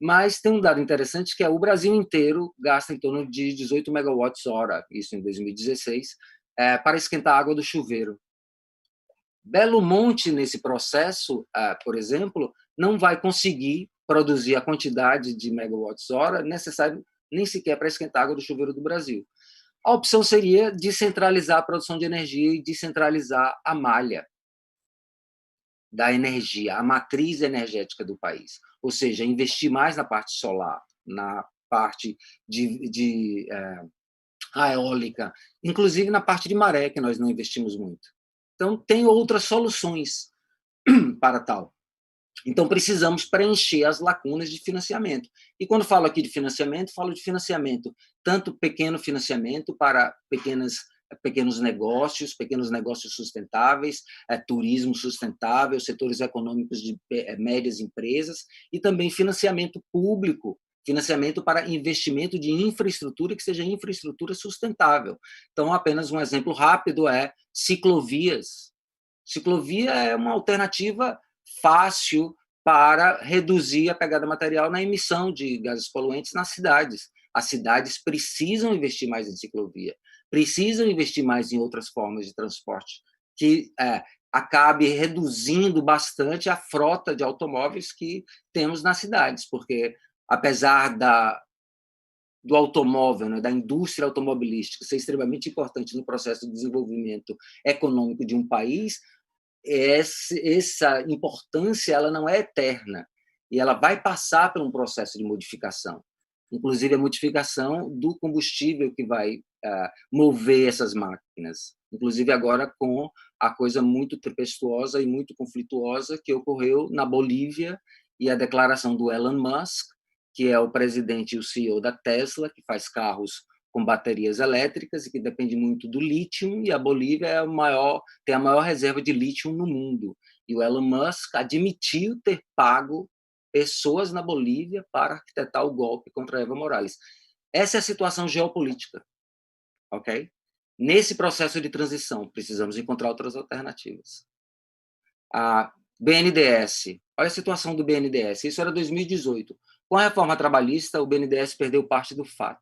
Mas tem um dado interessante, que é o Brasil inteiro gasta em torno de 18 megawatts-hora, isso em 2016, para esquentar a água do chuveiro. Belo Monte, nesse processo, por exemplo, não vai conseguir produzir a quantidade de megawatts-hora necessária nem sequer para esquentar a água do chuveiro do Brasil. A opção seria descentralizar a produção de energia e descentralizar a malha da energia, a matriz energética do país. Ou seja, investir mais na parte solar, na parte de eólica, inclusive na parte de maré, que nós não investimos muito. Então, tem outras soluções para tal. Então, precisamos preencher as lacunas de financiamento. E quando falo aqui de financiamento, falo de financiamento, tanto pequeno financiamento para pequenos negócios sustentáveis, turismo sustentável, setores econômicos de médias empresas, e também financiamento público, financiamento para investimento de infraestrutura que seja infraestrutura sustentável. Então, apenas um exemplo rápido é ciclovias. Ciclovia é uma alternativa fácil para reduzir a pegada material na emissão de gases poluentes nas cidades. As cidades precisam investir mais em ciclovia, precisam investir mais em outras formas de transporte, que acabe reduzindo bastante a frota de automóveis que temos nas cidades, porque, apesar do automóvel, né, da indústria automobilística ser extremamente importante no processo de desenvolvimento econômico de um país, essa importância ela não é eterna e ela vai passar por um processo de modificação, inclusive a modificação do combustível que vai mover essas máquinas, inclusive agora com a coisa muito tempestuosa e muito conflituosa que ocorreu na Bolívia e a declaração do Elon Musk, que é o presidente e o CEO da Tesla, que faz carros com baterias elétricas e que depende muito do lítio, e a Bolívia tem a maior reserva de lítio no mundo. E o Elon Musk admitiu ter pago pessoas na Bolívia para arquitetar o golpe contra Evo Morales. Essa é a situação geopolítica, ok? Nesse processo de transição, precisamos encontrar outras alternativas. BNDES. Olha a situação do BNDES. Isso era 2018. Com a reforma trabalhista, o BNDES perdeu parte do FAT.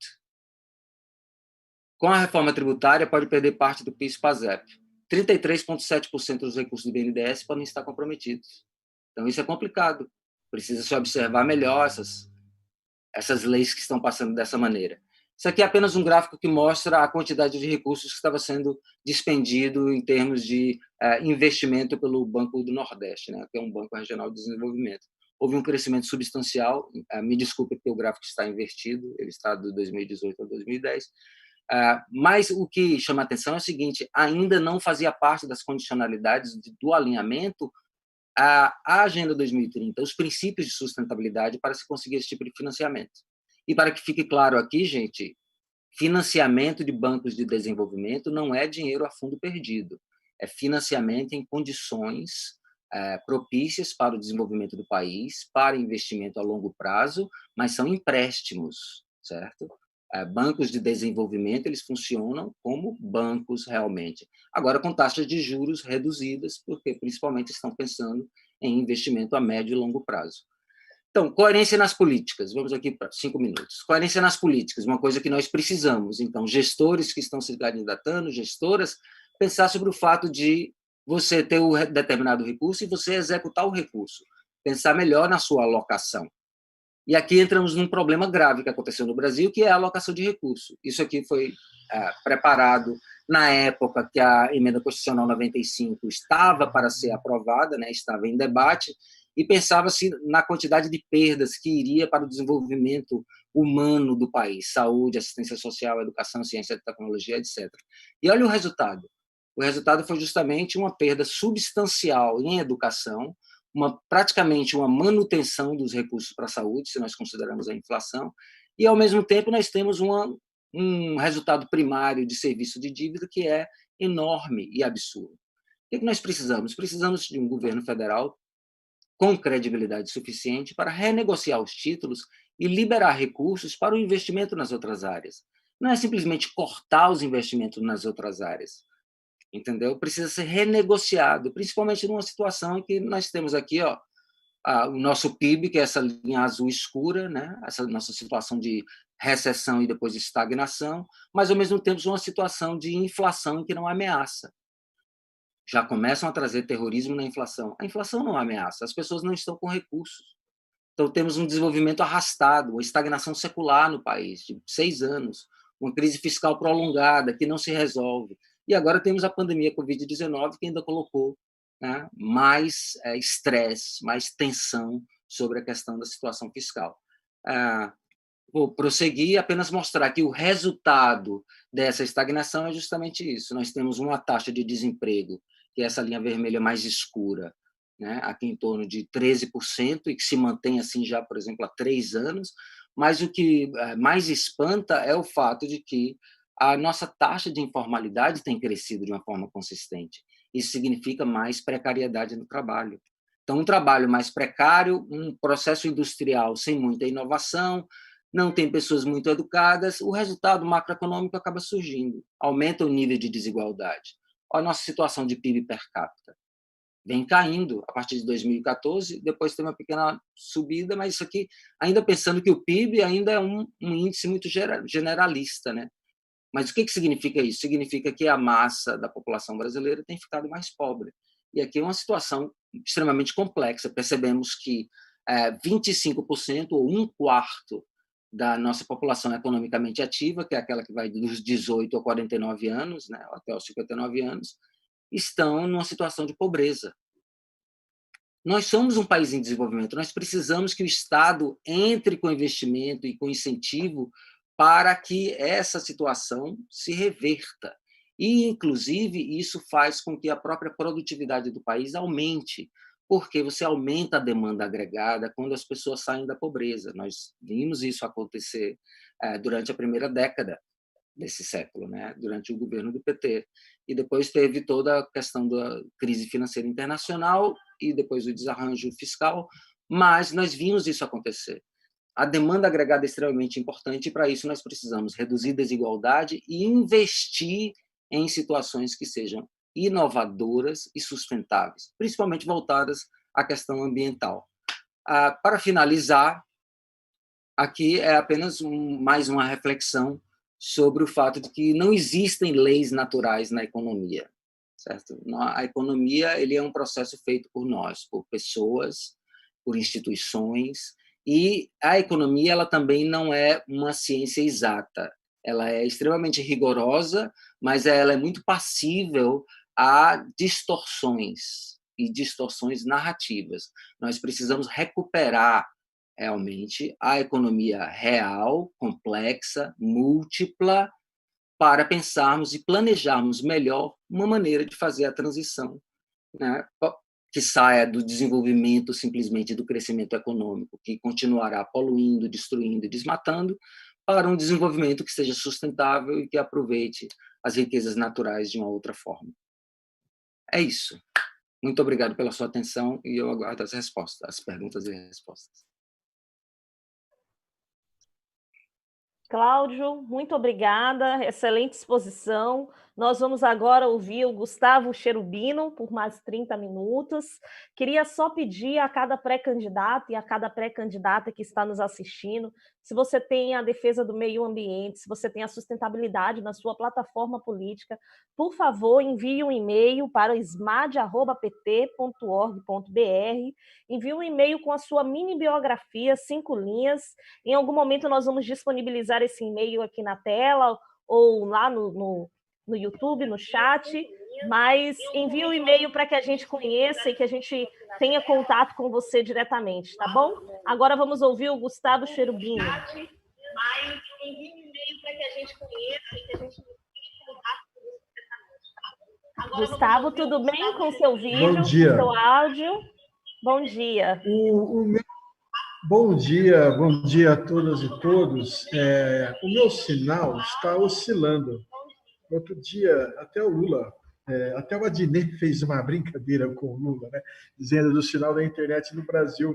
Com a reforma tributária, pode perder parte do PIS/PASEP. 33,7% dos recursos do BNDES podem estar comprometidos. Então, isso é complicado. Precisa se observar melhor essas leis que estão passando dessa maneira. Isso aqui é apenas um gráfico que mostra a quantidade de recursos que estava sendo despendido em termos de investimento pelo Banco do Nordeste, né, que é um banco regional de desenvolvimento. Houve um crescimento substancial, me desculpe porque o gráfico está invertido, ele está de 2018 a 2010, mas o que chama a atenção é o seguinte: ainda não fazia parte das condicionalidades do alinhamento à Agenda 2030, os princípios de sustentabilidade para se conseguir esse tipo de financiamento. E para que fique claro aqui, gente, financiamento de bancos de desenvolvimento não é dinheiro a fundo perdido, é financiamento em condições propícias para o desenvolvimento do país, para investimento a longo prazo, mas são empréstimos, certo? Bancos de desenvolvimento, eles funcionam como bancos realmente. Agora, com taxas de juros reduzidas, porque principalmente estão pensando em investimento a médio e longo prazo. Então, coerência nas políticas. Vamos aqui para 5 minutos. Coerência nas políticas, uma coisa que nós precisamos. Então, gestores que estão se candidatando, gestoras, pensar sobre o fato de você ter um determinado recurso e você executar o recurso. Pensar melhor na sua alocação. E aqui entramos num problema grave que aconteceu no Brasil, que é a alocação de recursos. Isso aqui foi preparado na época que a Emenda Constitucional 95 estava para ser aprovada, né, estava em debate, e pensava-se na quantidade de perdas que iria para o desenvolvimento humano do país, saúde, assistência social, educação, ciência, tecnologia, etc. E olha o resultado. O resultado foi justamente uma perda substancial em educação, praticamente uma manutenção dos recursos para a saúde, se nós considerarmos a inflação, e, ao mesmo tempo, nós temos um resultado primário de serviço de dívida que é enorme e absurdo. O que nós precisamos? Precisamos de um governo federal com credibilidade suficiente para renegociar os títulos e liberar recursos para o investimento nas outras áreas. Não é simplesmente cortar os investimentos nas outras áreas, entendeu? Precisa ser renegociado, principalmente numa situação em que nós temos aqui, o nosso PIB, que é essa linha azul escura, né? Essa nossa situação de recessão e depois de estagnação, mas, ao mesmo tempo, uma situação de inflação em que não ameaça. Já começam a trazer terrorismo na inflação. A inflação não ameaça, as pessoas não estão com recursos. Então, temos um desenvolvimento arrastado, uma estagnação secular no país, de 6 anos, uma crise fiscal prolongada que não se resolve. E agora temos a pandemia Covid-19, que ainda colocou, né, mais estresse, mais tensão sobre a questão da situação fiscal. Vou prosseguir e apenas mostrar que o resultado dessa estagnação é justamente isso. Nós temos uma taxa de desemprego, que é essa linha vermelha mais escura, né, aqui em torno de 13%, e que se mantém assim já, por exemplo, há 3 anos, mas o que mais espanta é o fato de que a nossa taxa de informalidade tem crescido de uma forma consistente. Isso significa mais precariedade no trabalho. Então, um trabalho mais precário, um processo industrial sem muita inovação, não tem pessoas muito educadas, o resultado macroeconômico acaba surgindo, aumenta o nível de desigualdade. Olha a nossa situação de PIB per capita. Vem caindo a partir de 2014, depois tem uma pequena subida, mas isso aqui, ainda pensando que o PIB ainda é um índice muito generalista, né? Mas o que significa isso? Significa que a massa da população brasileira tem ficado mais pobre. E aqui é uma situação extremamente complexa. Percebemos que 25%, ou 1/4 da nossa população economicamente ativa, que é aquela que vai dos 18 a 49 anos, né, até os 59 anos, estão numa situação de pobreza. Nós somos um país em desenvolvimento, nós precisamos que o Estado entre com investimento e com incentivo para que essa situação se reverta. E, inclusive, isso faz com que a própria produtividade do país aumente, porque você aumenta a demanda agregada quando as pessoas saem da pobreza. Nós vimos isso acontecer durante a primeira década desse século, né? Durante o governo do PT. E depois teve toda a questão da crise financeira internacional e depois o desarranjo fiscal, mas nós vimos isso acontecer. A demanda agregada é extremamente importante, e para isso nós precisamos reduzir desigualdade e investir em situações que sejam inovadoras e sustentáveis, principalmente voltadas a questão ambiental. Para finalizar, aqui é apenas mais uma reflexão sobre o fato de que não existem leis naturais na economia, certo? A economia ele é um processo feito por nós, por pessoas, por instituições, e a economia ela também não é uma ciência exata. Ela é extremamente rigorosa, mas ela é muito passível a distorções e distorções narrativas. Nós precisamos recuperar realmente a economia real, complexa, múltipla, para pensarmos e planejarmos melhor uma maneira de fazer a transição, né, que saia do desenvolvimento simplesmente do crescimento econômico, que continuará poluindo, destruindo e desmatando, para um desenvolvimento que seja sustentável e que aproveite as riquezas naturais de uma outra forma. É isso. Muito obrigado pela sua atenção e eu aguardo as respostas, as perguntas e respostas. Cláudio, muito obrigada, excelente exposição. Nós vamos agora ouvir o Gustavo Cherubino por mais 30 minutos. Queria só pedir a cada pré-candidato e a cada pré-candidata que está nos assistindo, se você tem a defesa do meio ambiente, se você tem a sustentabilidade na sua plataforma política, por favor, envie um e-mail para smad@pt.org.br, envie um e-mail com a sua mini biografia, 5 linhas. Em algum momento nós vamos disponibilizar esse e-mail aqui na tela ou lá no YouTube, no chat, mas envie um e-mail para que a gente conheça e que a gente tenha contato com você diretamente, tá bom? Agora vamos ouvir o Gustavo Cherubino. Mas envie um e-mail para que a gente conheça e que a gente tenha contato com você diretamente, tá bom? Gustavo, tudo bem com o seu vídeo, com o seu áudio? Bom dia. Bom dia a todas e todos. O meu sinal está oscilando. Outro dia, até o Lula, até o Adnet fez uma brincadeira com o Lula, né, dizendo do sinal da internet no Brasil.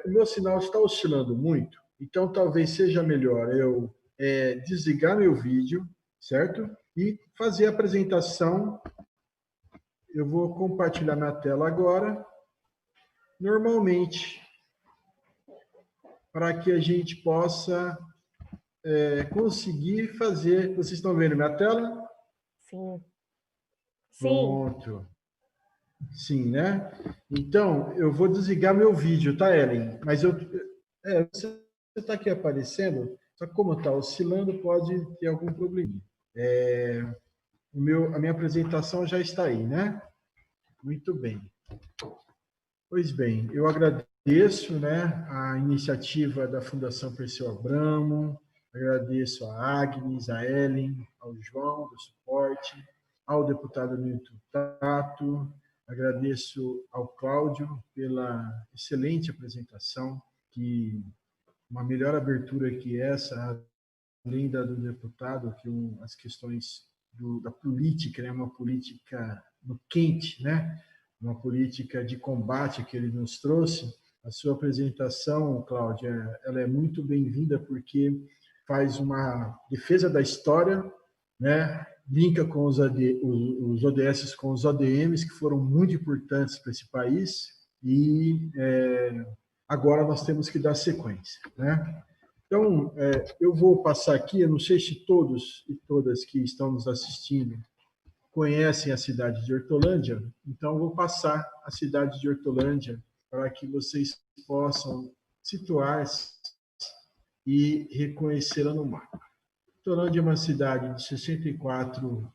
O meu sinal está oscilando muito, então talvez seja melhor eu desligar meu vídeo, certo? E fazer a apresentação. Eu vou compartilhar minha tela agora. Normalmente, para que a gente possa conseguir fazer... Vocês estão vendo minha tela? Sim. Pronto. Sim, né? Então, eu vou desligar meu vídeo, tá, Ellen? Mas você está aqui aparecendo, só que como está oscilando, pode ter algum probleminha. A minha apresentação já está aí, né? Muito bem. Pois bem, eu agradeço, né, a iniciativa da Fundação Perseu Abramo, agradeço a Agnes, a Ellen, ao João do suporte, ao deputado Nilton Tato, agradeço ao Cláudio pela excelente apresentação, que uma melhor abertura que essa, além da do deputado, que as questões da política, né, uma política no quente, né, uma política de combate que ele nos trouxe. A sua apresentação, Cláudia, ela é muito bem-vinda porque faz uma defesa da história, né? Linka com os ODS com os ODMs, que foram muito importantes para esse país, e agora nós temos que dar sequência, né? Então, eu vou passar aqui, eu não sei se todos e todas que estão nos assistindo conhecem a cidade de Hortolândia, então eu vou passar a cidade de Hortolândia para que vocês possam situar-se e reconhecê-la no mapa. Hortolândia é uma cidade de 64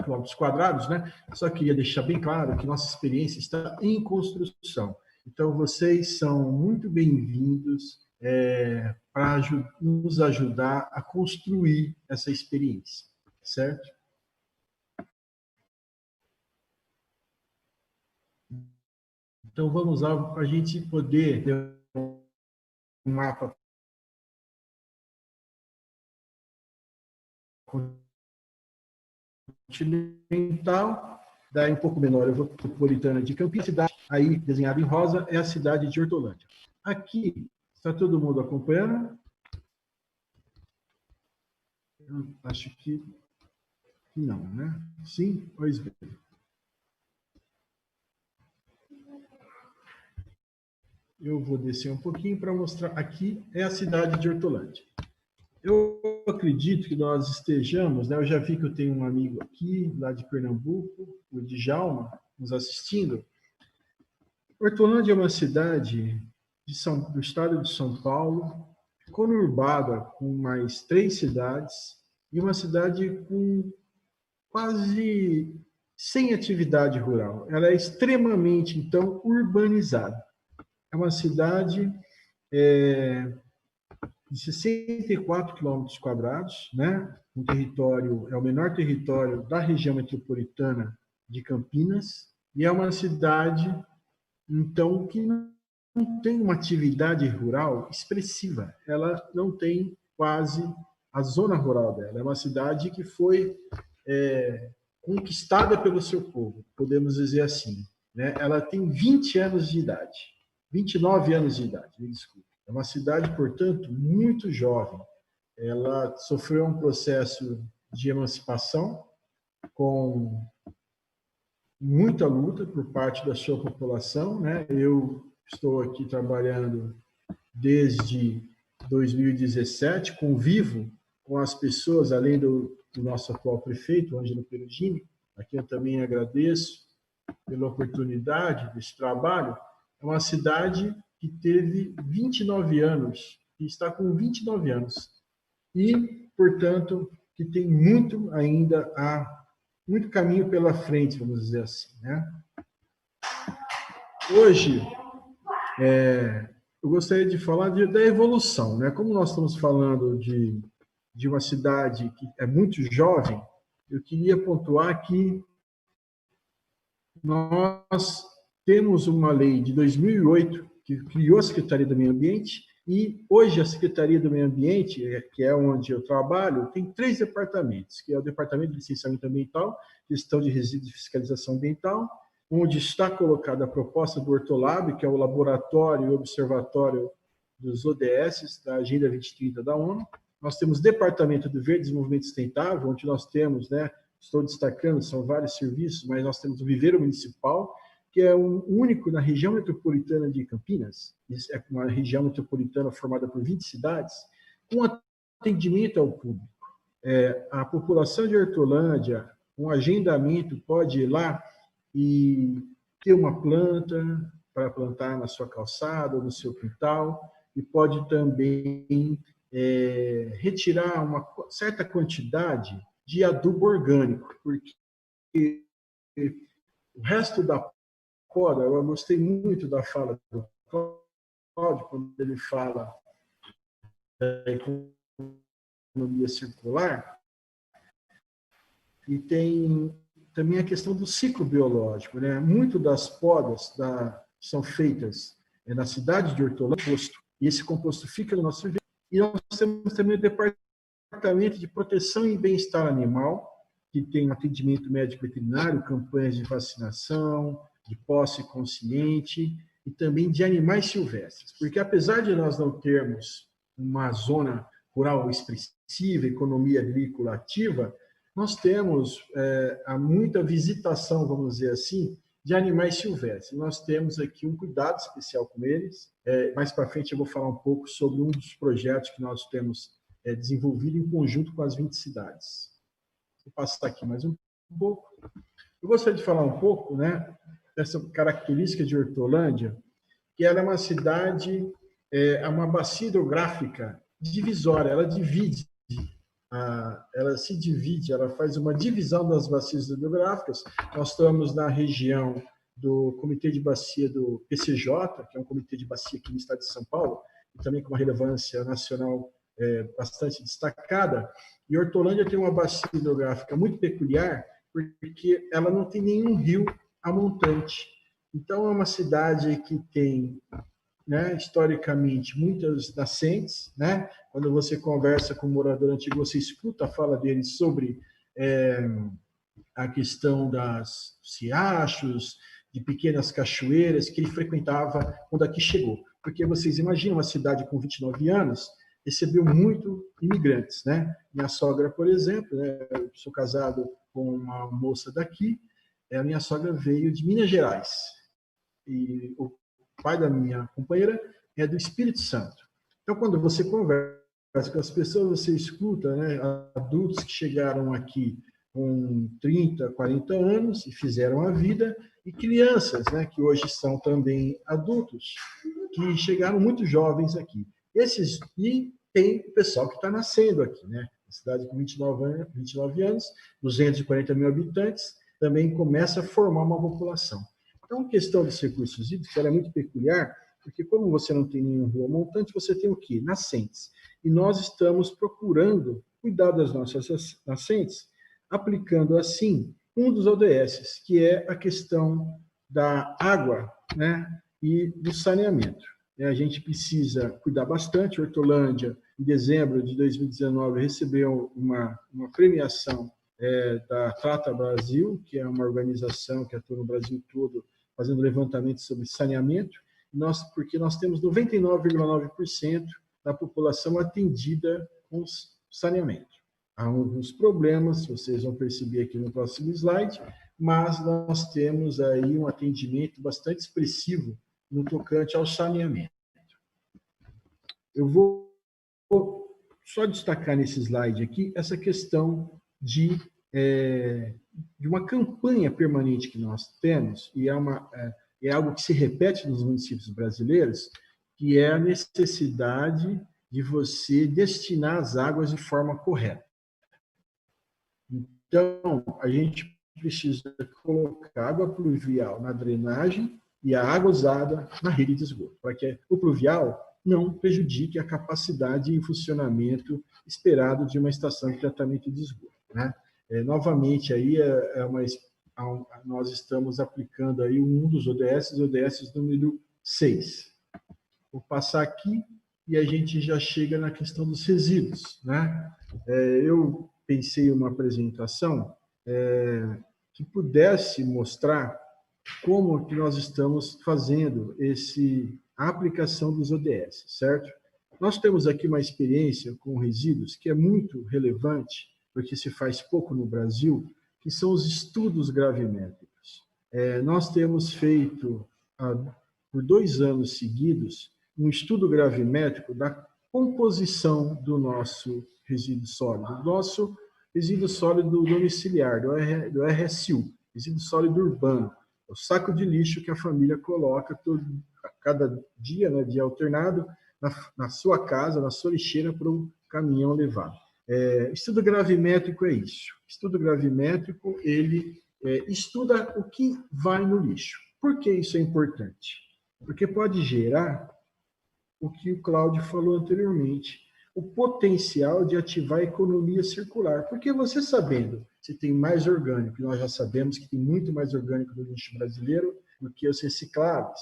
quilômetros quadrados, né? Só queria deixar bem claro que nossa experiência está em construção. Então, vocês são muito bem-vindos para nos ajudar a construir essa experiência, certo? Então, vamos lá para a gente poder ter um mapa continental, daí um pouco menor, eu vou metropolitana de Campinas, cidade aí desenhada em rosa é a cidade de Hortolândia. Aqui, está todo mundo acompanhando? Eu acho que não, né? Sim? Pois bem. Eu vou descer um pouquinho para mostrar. Aqui é a cidade de Hortolândia. Eu acredito que nós estejamos, né? Eu já vi que eu tenho um amigo aqui, lá de Pernambuco, o Djalma, nos assistindo. Hortolândia é uma cidade do estado de São Paulo, conurbada com mais 3 cidades, e uma cidade com quase sem atividade rural. Ela é extremamente, então, urbanizada. É uma cidade de 64 quilômetros quadrados, né? Um território, é o menor território da região metropolitana de Campinas, e é uma cidade, então, que não tem uma atividade rural expressiva. Ela não tem quase a zona rural dela. É uma cidade que foi conquistada pelo seu povo, podemos dizer assim, né? Ela tem 20 anos de idade, 29 anos de idade, me desculpe. É uma cidade, portanto, muito jovem. Ela sofreu um processo de emancipação com muita luta por parte da sua população, né? Eu estou aqui trabalhando desde 2017, convivo com as pessoas, além do nosso atual prefeito, Ângelo Perugini, a quem eu também agradeço pela oportunidade desse trabalho. É uma cidade que teve 29 anos, que está com 29 anos, e, portanto, que tem muito ainda muito caminho pela frente, vamos dizer assim, né? Hoje, eu gostaria de falar da evolução, né? Como nós estamos falando de uma cidade que é muito jovem, eu queria pontuar que nós temos uma lei de 2008 que criou a Secretaria do Meio Ambiente, e hoje a Secretaria do Meio Ambiente, que é onde eu trabalho, tem 3 departamentos, que é o Departamento de Licenciamento Ambiental, Gestão de Resíduos e Fiscalização Ambiental, onde está colocada a proposta do Hortolab, que é o laboratório e observatório dos ODS, da Agenda 2030 da ONU. Nós temos o Departamento do Verde Desenvolvimento Sustentável, onde nós temos, né, estou destacando, são vários serviços, mas nós temos o Viveiro Municipal, que é o único na região metropolitana de Campinas, é uma região metropolitana formada por 20 cidades, com atendimento ao público. A população de Hortolândia, um agendamento, pode ir lá e ter uma planta para plantar na sua calçada ou no seu quintal, e pode também retirar uma certa quantidade de adubo orgânico, porque o resto da poda, eu gostei muito da fala do Cláudio, quando ele fala da economia circular, e tem também a questão do ciclo biológico, né? Muito das podas são feitas na cidade de Hortolândia, e esse composto fica no nosso viveiro. E nós temos também o Departamento de Proteção e Bem-Estar Animal, que tem um atendimento médico veterinário, campanhas de vacinação, de posse consciente e também de animais silvestres. Porque apesar de nós não termos uma zona rural expressiva, economia agrícola ativa, nós temos muita visitação, vamos dizer assim, de animais silvestres. Nós temos aqui um cuidado especial com eles. Mais para frente eu vou falar um pouco sobre um dos projetos que nós temos desenvolvido em conjunto com as 20 cidades. Vou passar aqui mais um pouco. Eu gostaria de falar um pouco, né, dessa característica de Hortolândia, que ela é uma cidade, uma bacia hidrográfica divisória, ela se divide, ela faz uma divisão das bacias hidrográficas. Nós estamos na região do Comitê de Bacia do PCJ, que é um comitê de bacia aqui no estado de São Paulo, e também com uma relevância nacional bastante destacada. E Hortolândia tem uma bacia hidrográfica muito peculiar, porque ela não tem nenhum rio a montante. Então, é uma cidade que tem, né, historicamente, muitas nascentes, né? Quando você conversa com um morador antigo, você escuta a fala dele sobre a questão das riachos, de pequenas cachoeiras que ele frequentava quando aqui chegou. Porque vocês imaginam uma cidade com 29 anos, recebeu muito imigrantes, né? Minha sogra, por exemplo, né, eu sou casado com uma moça daqui, a minha sogra veio de Minas Gerais. E pai da minha companheira é do Espírito Santo. Então, quando você conversa com as pessoas, você escuta, né, adultos que chegaram aqui com 30, 40 anos e fizeram a vida, e crianças, né, que hoje são também adultos, que chegaram muito jovens aqui. E tem o pessoal que está nascendo aqui, né? A cidade com 29 anos, 240 mil habitantes, também começa a formar uma população. Então, a questão dos recursos hídricos é muito peculiar, porque como você não tem nenhum rio montante, você tem o quê? Nascentes. E nós estamos procurando cuidar das nossas nascentes, aplicando, assim, um dos ODS, que é a questão da água, né, e do saneamento. A gente precisa cuidar bastante. Hortolândia, em dezembro de 2019, recebeu uma premiação da Trata Brasil, que é uma organização que atua no Brasil todo, fazendo levantamento sobre saneamento, porque nós temos 99,9% da população atendida com saneamento. Há alguns problemas, vocês vão perceber aqui no próximo slide, mas nós temos aí um atendimento bastante expressivo no tocante ao saneamento. Eu vou só destacar nesse slide aqui essa questão de uma campanha permanente que nós temos, e é algo que se repete nos municípios brasileiros, que é a necessidade de você destinar as águas de forma correta. Então, a gente precisa colocar água pluvial na drenagem e a água usada na rede de esgoto, para que o pluvial não prejudique a capacidade e funcionamento esperado de uma estação de tratamento de esgoto, né? Novamente, aí nós estamos aplicando aí um dos ODS número 6. Vou passar aqui e a gente já chega na questão dos resíduos, né? Eu pensei em uma apresentação que pudesse mostrar como que nós estamos fazendo a aplicação dos ODS, certo? Nós temos aqui uma experiência com resíduos que é muito relevante, porque se faz pouco no Brasil, que são os estudos gravimétricos. Nós temos feito, por 2 anos seguidos, um estudo gravimétrico da composição do nosso resíduo sólido domiciliar, do RSU, resíduo sólido urbano, o saco de lixo que a família coloca a cada dia, né, dia alternado, na sua casa, na sua lixeira, para o caminhão levar. Estudo gravimétrico é isso. Estudo gravimétrico, ele estuda o que vai no lixo. Por que isso é importante? Porque pode gerar o que o Cláudio falou anteriormente, o potencial de ativar a economia circular. Porque você sabendo se tem mais orgânico, e nós já sabemos que tem muito mais orgânico no lixo brasileiro do que os recicláveis,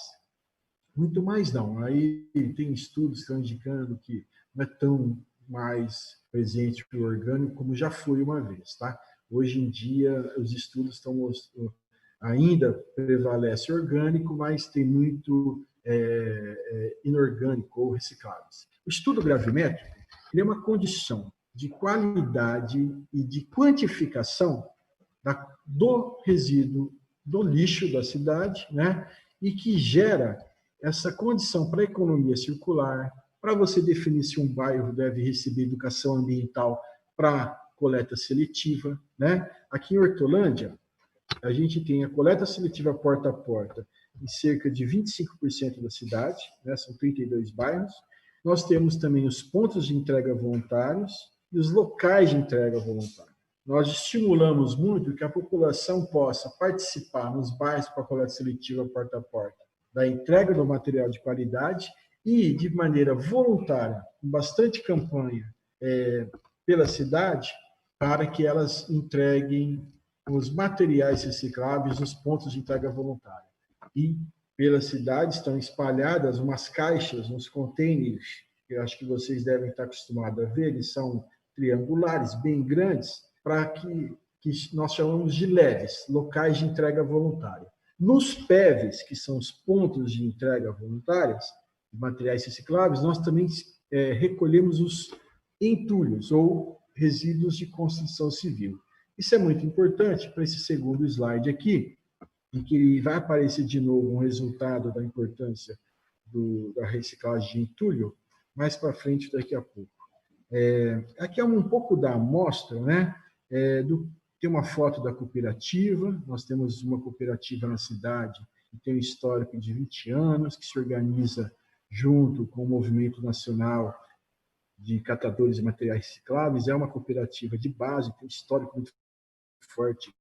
muito mais não. Aí tem estudos que estão indicando que não é tão mais presente o orgânico como já foi uma vez, tá? Hoje em dia, os estudos estão mostrando, ainda prevalece orgânico, mas tem muito inorgânico ou recicláveis. O estudo gravimétrico é uma condição de qualidade e de quantificação do resíduo, do lixo da cidade, né? E que gera essa condição para a economia circular, para você definir se um bairro deve receber educação ambiental para coleta seletiva, né? Aqui em Hortolândia, a gente tem a coleta seletiva porta a porta em cerca de 25% da cidade, né? São 32 bairros. Nós temos também os pontos de entrega voluntários e os locais de entrega voluntária. Nós estimulamos muito que a população possa participar nos bairros com a coleta seletiva porta a porta da entrega do material de qualidade e, de maneira voluntária, com bastante campanha pela cidade, para que elas entreguem os materiais recicláveis nos pontos de entrega voluntária. E, pela cidade, estão espalhadas umas caixas, uns containers, que eu acho que vocês devem estar acostumados a ver, eles são triangulares, bem grandes, para que nós chamamos de LEVs, locais de entrega voluntária. Nos PEVs, que são os pontos de entrega voluntárias, de materiais recicláveis, nós também recolhemos os entulhos, ou resíduos de construção civil. Isso é muito importante para esse segundo slide aqui, em que vai aparecer de novo um resultado da importância da reciclagem de entulho mais para frente daqui a pouco. Aqui é um pouco da amostra, né? Tem uma foto da cooperativa, nós temos uma cooperativa na cidade que tem um histórico de 20 anos, que se organiza junto com o Movimento Nacional de Catadores de Materiais Recicláveis, é uma cooperativa de base, tem um histórico muito forte,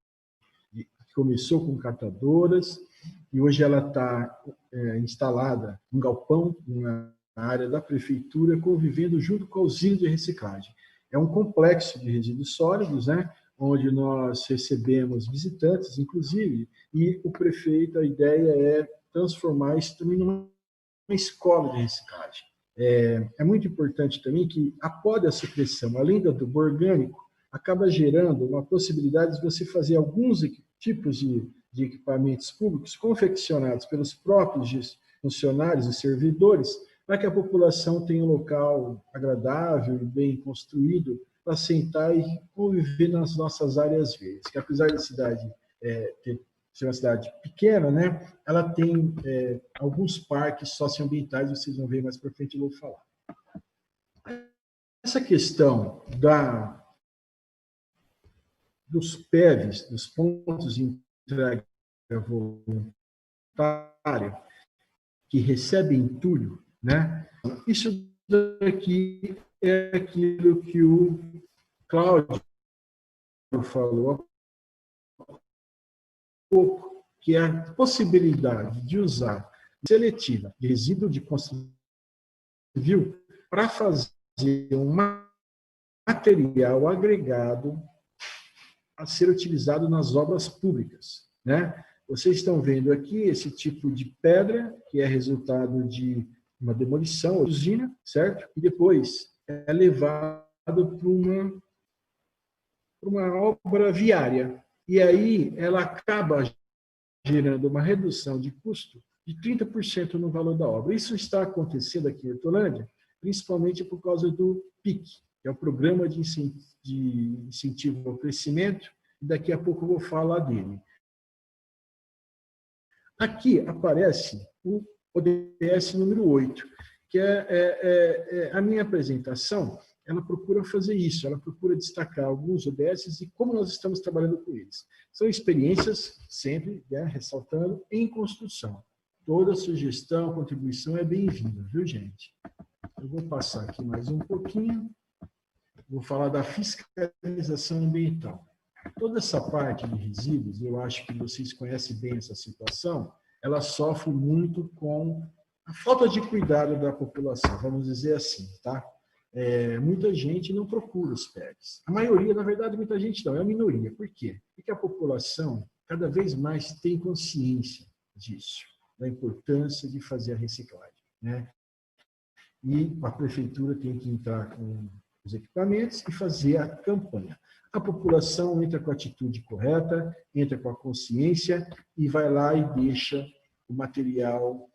que começou com catadoras, e hoje ela está instalada num galpão, na área da prefeitura, convivendo junto com a usina de reciclagem. É um complexo de resíduos sólidos, né, onde nós recebemos visitantes, inclusive, e o prefeito, a ideia é transformar isso também numa escola de reciclagem. É muito importante também que a poda e a supressão, além do adubo orgânico, acaba gerando uma possibilidade de você fazer alguns tipos de equipamentos públicos confeccionados pelos próprios funcionários e servidores, para que a população tenha um local agradável e bem construído para sentar e conviver nas nossas áreas verdes. Que apesar da cidade ser uma cidade pequena, né, ela tem alguns parques socioambientais, vocês vão ver mais para frente, eu vou falar. Essa questão dos PEVs, dos pontos de entrega voluntária, que recebem entulho, né, isso daqui é aquilo que o Cláudio falou há pouco, que é a possibilidade de usar seletiva de resíduo de construção civil para fazer um material agregado a ser utilizado nas obras públicas, né? Vocês estão vendo aqui esse tipo de pedra, que é resultado de uma demolição, usina, certo? E depois é levado para uma obra viária. E aí ela acaba gerando uma redução de custo de 30% no valor da obra. Isso está acontecendo aqui em Hortolândia, principalmente por causa do PIC, que é o Programa de Incentivo ao Crescimento, e daqui a pouco eu vou falar dele. Aqui aparece o ODS número 8, que a minha apresentação, ela procura fazer isso, ela procura destacar alguns ODSs e como nós estamos trabalhando com eles. São experiências, sempre, né, ressaltando, em construção. Toda sugestão, contribuição é bem-vinda, viu, gente? Eu vou passar aqui mais um pouquinho, vou falar da fiscalização ambiental. Toda essa parte de resíduos, eu acho que vocês conhecem bem essa situação, ela sofre muito com a falta de cuidado da população, vamos dizer assim, tá? Muita gente não procura os PEVs. A maioria, na verdade, muita gente não, é a minoria. Por quê? Porque a população cada vez mais tem consciência disso, da importância de fazer a reciclagem, né? E a prefeitura tem que entrar com os equipamentos e fazer a campanha. A população entra com a atitude correta, entra com a consciência e vai lá e deixa o material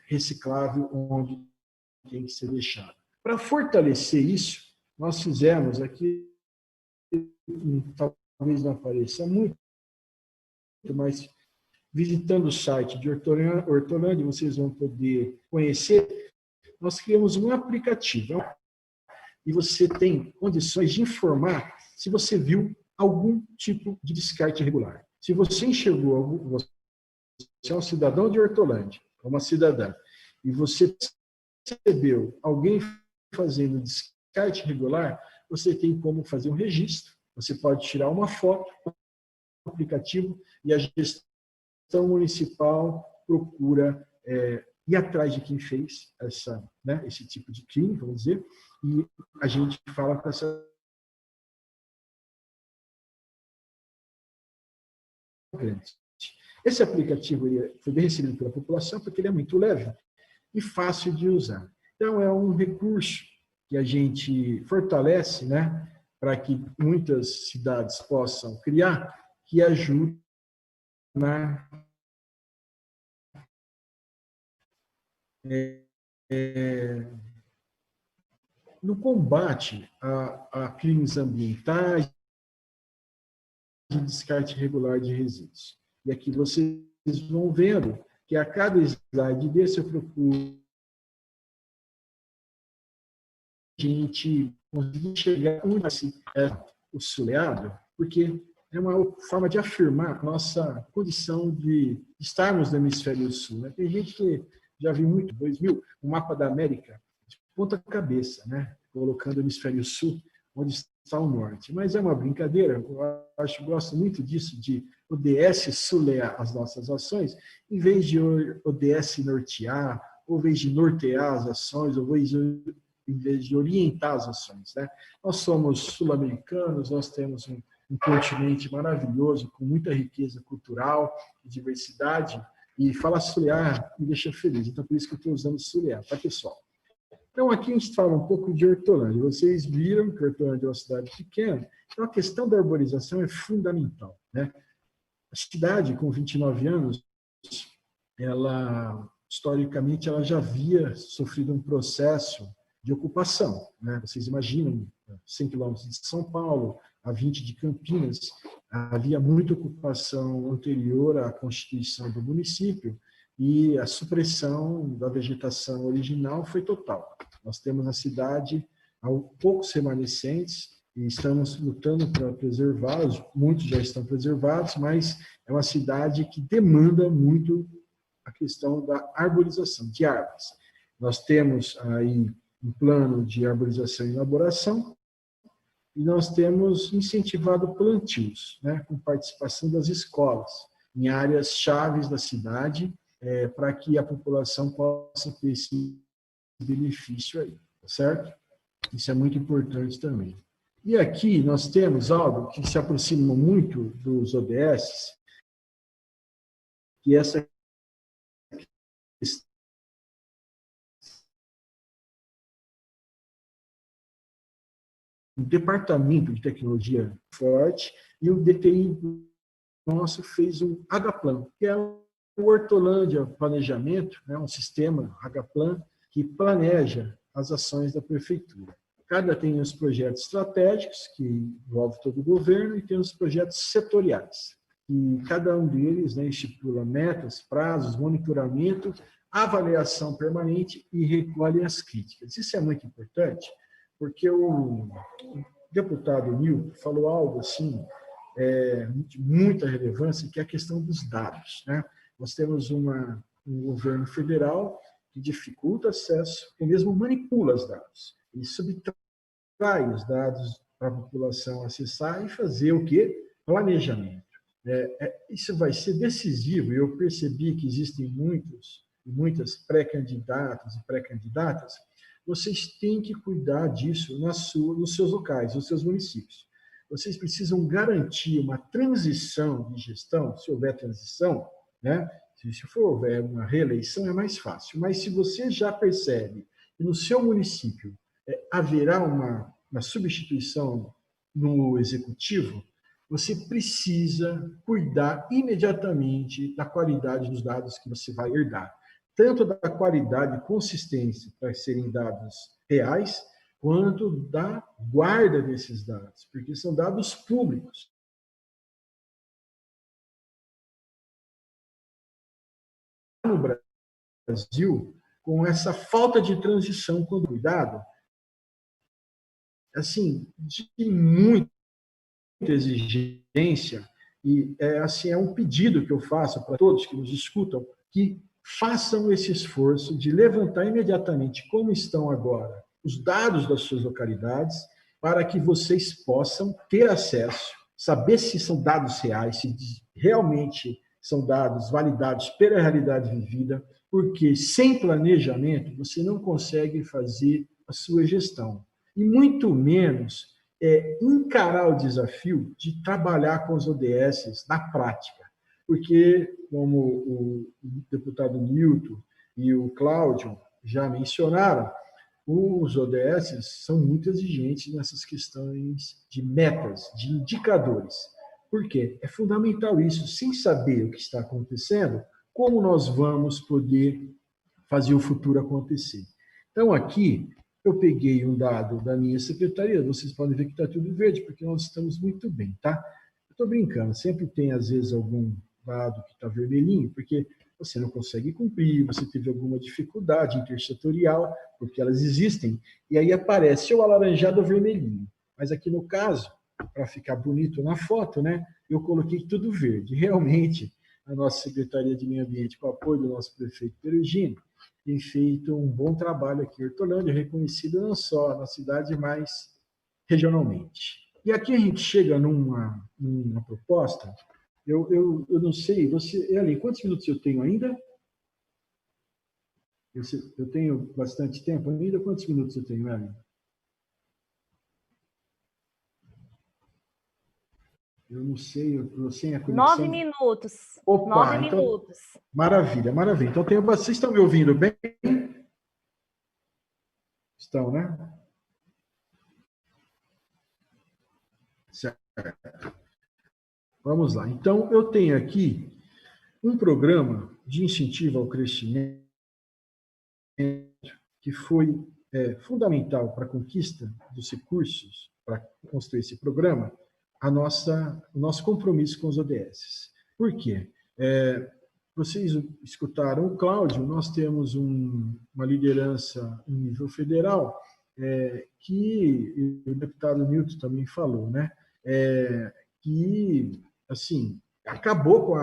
reciclável onde tem que ser deixado. Para fortalecer isso, nós fizemos aqui, talvez não apareça muito, mas visitando o site de Hortolândia, vocês vão poder conhecer, nós criamos um aplicativo e você tem condições de informar se você viu algum tipo de descarte irregular. Se você enxergou algo, você é um cidadão de Hortolândia, uma cidadã, e você percebeu alguém fazendo descarte irregular, você tem como fazer um registro, você pode tirar uma foto do aplicativo e a gestão municipal procura ir atrás de quem fez esse tipo de crime, vamos dizer, e a gente fala com essa Esse aplicativo foi bem recebido pela população porque ele é muito leve e fácil de usar. Então, é um recurso que a gente fortalece, né, para que muitas cidades possam criar, que ajude no combate a crimes ambientais e descarte irregular de resíduos. E aqui vocês vão vendo que a cada slide desse eu procuro a gente conseguir chegar onde o soleado, porque é uma forma de afirmar a nossa condição de estarmos no hemisfério sul. Né? Tem gente que já viu muito, 2000, o mapa da América, de ponta cabeça, né? Colocando o hemisfério sul, onde está o norte. Mas é uma brincadeira, eu gosto muito disso, de ODS sulear as nossas ações, em vez de ODS nortear, ou em vez de nortear as ações, ou em vez de orientar as ações. Né? Nós somos sul-americanos, nós temos um continente maravilhoso, com muita riqueza cultural e diversidade, e falar sulear me deixa feliz. Então, por isso que eu estou usando sulear, tá, pessoal? Então, aqui a gente fala um pouco de Hortolândia. Vocês viram que Hortolândia é uma cidade pequena, então a questão da arborização é fundamental. Né? A cidade, com 29 anos, ela, historicamente, ela já havia sofrido um processo de ocupação. Né? Vocês imaginam, 100 quilômetros de São Paulo, a 20 de Campinas, havia muita ocupação anterior à constituição do município, e a supressão da vegetação original foi total. Nós temos na cidade poucos remanescentes e estamos lutando para preservá-los, muitos já estão preservados, mas é uma cidade que demanda muito a questão da arborização, de árvores. Nós temos aí um plano de arborização e elaboração, e nós temos incentivado plantios, né, com participação das escolas, em áreas chaves da cidade, para que a população possa ter esse benefício aí, tá certo? Isso é muito importante também. E aqui nós temos algo que se aproxima muito dos ODS, que é essa um departamento de tecnologia forte, e o DTI nosso fez um H-Plan, que é o Hortolândia Planejamento, né, um sistema H-Plan que planeja as ações da prefeitura. Cada tem os projetos estratégicos, que envolve todo o governo, e tem os projetos setoriais. E cada um deles, né, estipula metas, prazos, monitoramento, avaliação permanente e recolhe as críticas. Isso é muito importante, porque o deputado Nilton falou algo assim, de muita relevância, que é a questão dos dados. Né? Nós temos um governo federal que dificulta acesso, ou mesmo manipula os dados. Ele subtrai os dados para a população acessar e fazer o quê? Planejamento. Isso vai ser decisivo, e eu percebi que existem muitas pré-candidatos e pré-candidatas. Vocês têm que cuidar disso nos seus locais, nos seus municípios. Vocês precisam garantir uma transição de gestão, se houver transição, né? Se houver uma reeleição é mais fácil, mas se você já percebe que no seu município haverá uma substituição no executivo, você precisa cuidar imediatamente da qualidade dos dados que você vai herdar, tanto da qualidade e consistência para serem dados reais, quanto da guarda desses dados, porque são dados públicos. No Brasil, com essa falta de transição com cuidado, assim, de muita exigência, e assim, é um pedido que eu faço para todos que nos escutam, que façam esse esforço de levantar imediatamente como estão agora os dados das suas localidades, para que vocês possam ter acesso, saber se são dados reais, se realmente são dados validados pela realidade vivida, porque sem planejamento você não consegue fazer a sua gestão. E muito menos encarar o desafio de trabalhar com os ODS na prática. Porque, como o deputado Nilton e o Cláudio já mencionaram, os ODS são muito exigentes nessas questões de metas, de indicadores. Por quê? É fundamental isso. Sem saber o que está acontecendo, como nós vamos poder fazer o futuro acontecer? Então, aqui, eu peguei um dado da minha secretaria, vocês podem ver que está tudo verde, porque nós estamos muito bem, tá? Eu estou brincando, sempre tem, às vezes, algum dado que está vermelhinho, porque você não consegue cumprir, você teve alguma dificuldade intersetorial, porque elas existem, e aí aparece ou alaranjado ou vermelhinho. Mas aqui no caso, para ficar bonito na foto, né, eu coloquei tudo verde. Realmente, a nossa Secretaria de Meio Ambiente, com o apoio do nosso prefeito Perugino, tem feito um bom trabalho aqui em Hortolândia, reconhecido não só na cidade, mas regionalmente. E aqui a gente chega numa proposta. Eu não sei, você, Ellen, quantos minutos eu tenho ainda? Eu tenho bastante tempo ainda. Quantos minutos eu tenho, Ellen? Eu não sei, eu sem a conexão. 9 minutos. Opa, 9 então, minutos. Maravilha, maravilha. Então, vocês estão me ouvindo bem? Estão, né? Certo. Vamos lá. Então, eu tenho aqui um programa de incentivo ao crescimento que foi fundamental para a conquista dos recursos, para construir esse programa, o nosso compromisso com os ODS. Por quê? Vocês escutaram o Cláudio, nós temos uma liderança em nível federal, que o deputado Newton também falou, né? Que, assim, acabou com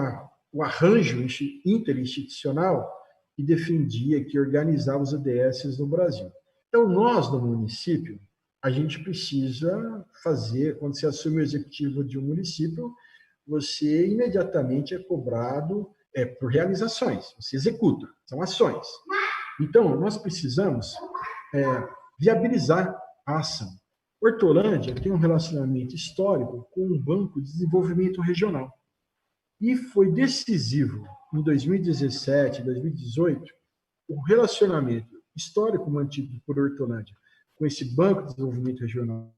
o arranjo interinstitucional que defendia, que organizava os ODS no Brasil. Então, nós, no município, a gente precisa fazer, quando você assume o executivo de um município, você imediatamente é cobrado por realizações, você executa, são ações. Então, nós precisamos viabilizar a ação. Hortolândia tem um relacionamento histórico com o Banco de Desenvolvimento Regional. E foi decisivo, em 2017, 2018, o relacionamento histórico mantido por Hortolândia com esse Banco de Desenvolvimento Regional,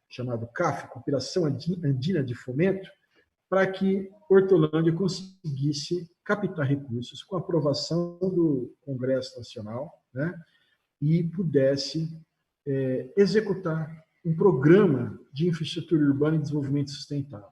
chamado CAF, Cooperação Andina de Fomento, para que Hortolândia conseguisse captar recursos com a aprovação do Congresso Nacional, né, e pudesse executar um programa de infraestrutura urbana e desenvolvimento sustentável.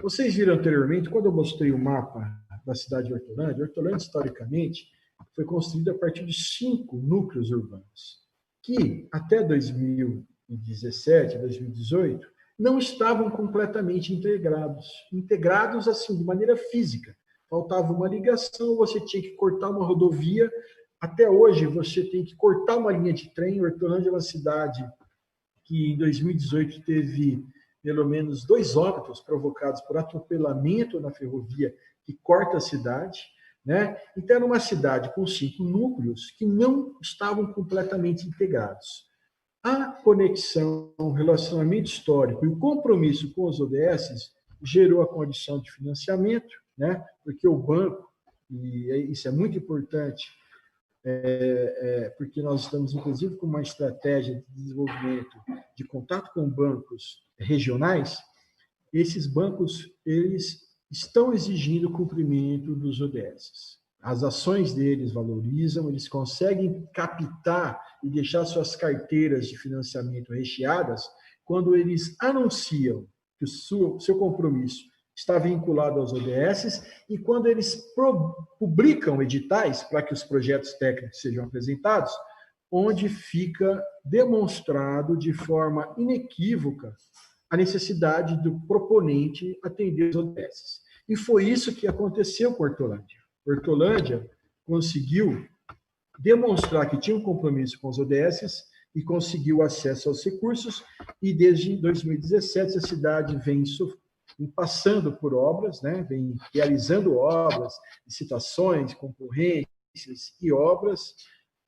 Vocês viram anteriormente, quando eu mostrei o mapa da cidade de Hortolândia, Hortolândia, historicamente, foi construída a partir de 5 núcleos urbanos, que até 2017, 2018, não estavam completamente integrados assim, de maneira física. Faltava uma ligação, você tinha que cortar uma rodovia. Até hoje, você tem que cortar uma linha de trem. Hortolândia é uma cidade que, em 2018, teve pelo menos 2 óbitos provocados por atropelamento na ferrovia que corta a cidade, né? Então, era uma cidade com 5 núcleos que não estavam completamente integrados. A conexão, o relacionamento histórico e o compromisso com os ODS gerou a condição de financiamento, né? Porque o banco, e isso é muito importante, porque nós estamos, inclusive, com uma estratégia de desenvolvimento de contato com bancos regionais. Esses bancos, eles estão exigindo o cumprimento dos ODS. As ações deles valorizam, eles conseguem captar e deixar suas carteiras de financiamento recheadas quando eles anunciam que o seu compromisso está vinculado aos ODS e quando eles publicam editais para que os projetos técnicos sejam apresentados, onde fica demonstrado de forma inequívoca a necessidade do proponente atender os ODS. E foi isso que aconteceu com Hortolândia. Hortolândia conseguiu demonstrar que tinha um compromisso com os ODS e conseguiu acesso aos recursos, e desde 2017 a cidade vem passando por obras, né, vem realizando obras, licitações, concorrências e obras,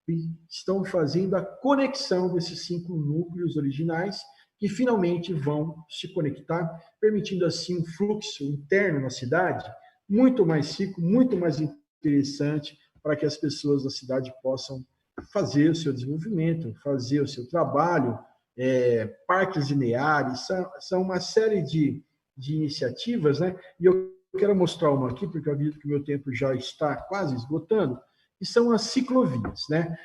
e estão fazendo a conexão desses 5 núcleos originais, que finalmente vão se conectar, permitindo assim um fluxo interno na cidade muito mais rico, muito mais interessante, para que as pessoas da cidade possam fazer o seu desenvolvimento, fazer o seu trabalho, parques lineares, são uma série de iniciativas, né? E eu quero mostrar uma aqui, porque eu acredito que o meu tempo já está quase esgotando, que são as ciclovias, né?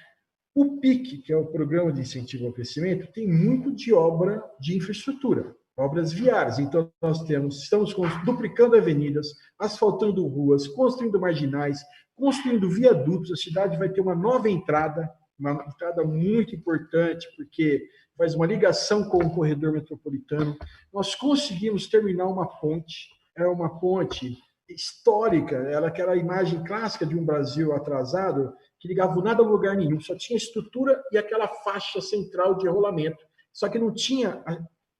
O PIC, que é o Programa de Incentivo ao Crescimento, tem muito de obra de infraestrutura. obras viárias. Então, nós estamos duplicando avenidas, asfaltando ruas, construindo marginais, construindo viadutos. A cidade vai ter uma nova entrada, uma entrada muito importante, porque faz uma ligação com o corredor metropolitano. Nós conseguimos terminar uma ponte, é uma ponte histórica, ela que era a imagem clássica de um Brasil atrasado, que ligava nada a lugar nenhum, só tinha estrutura e aquela faixa central de rolamento, só que não tinha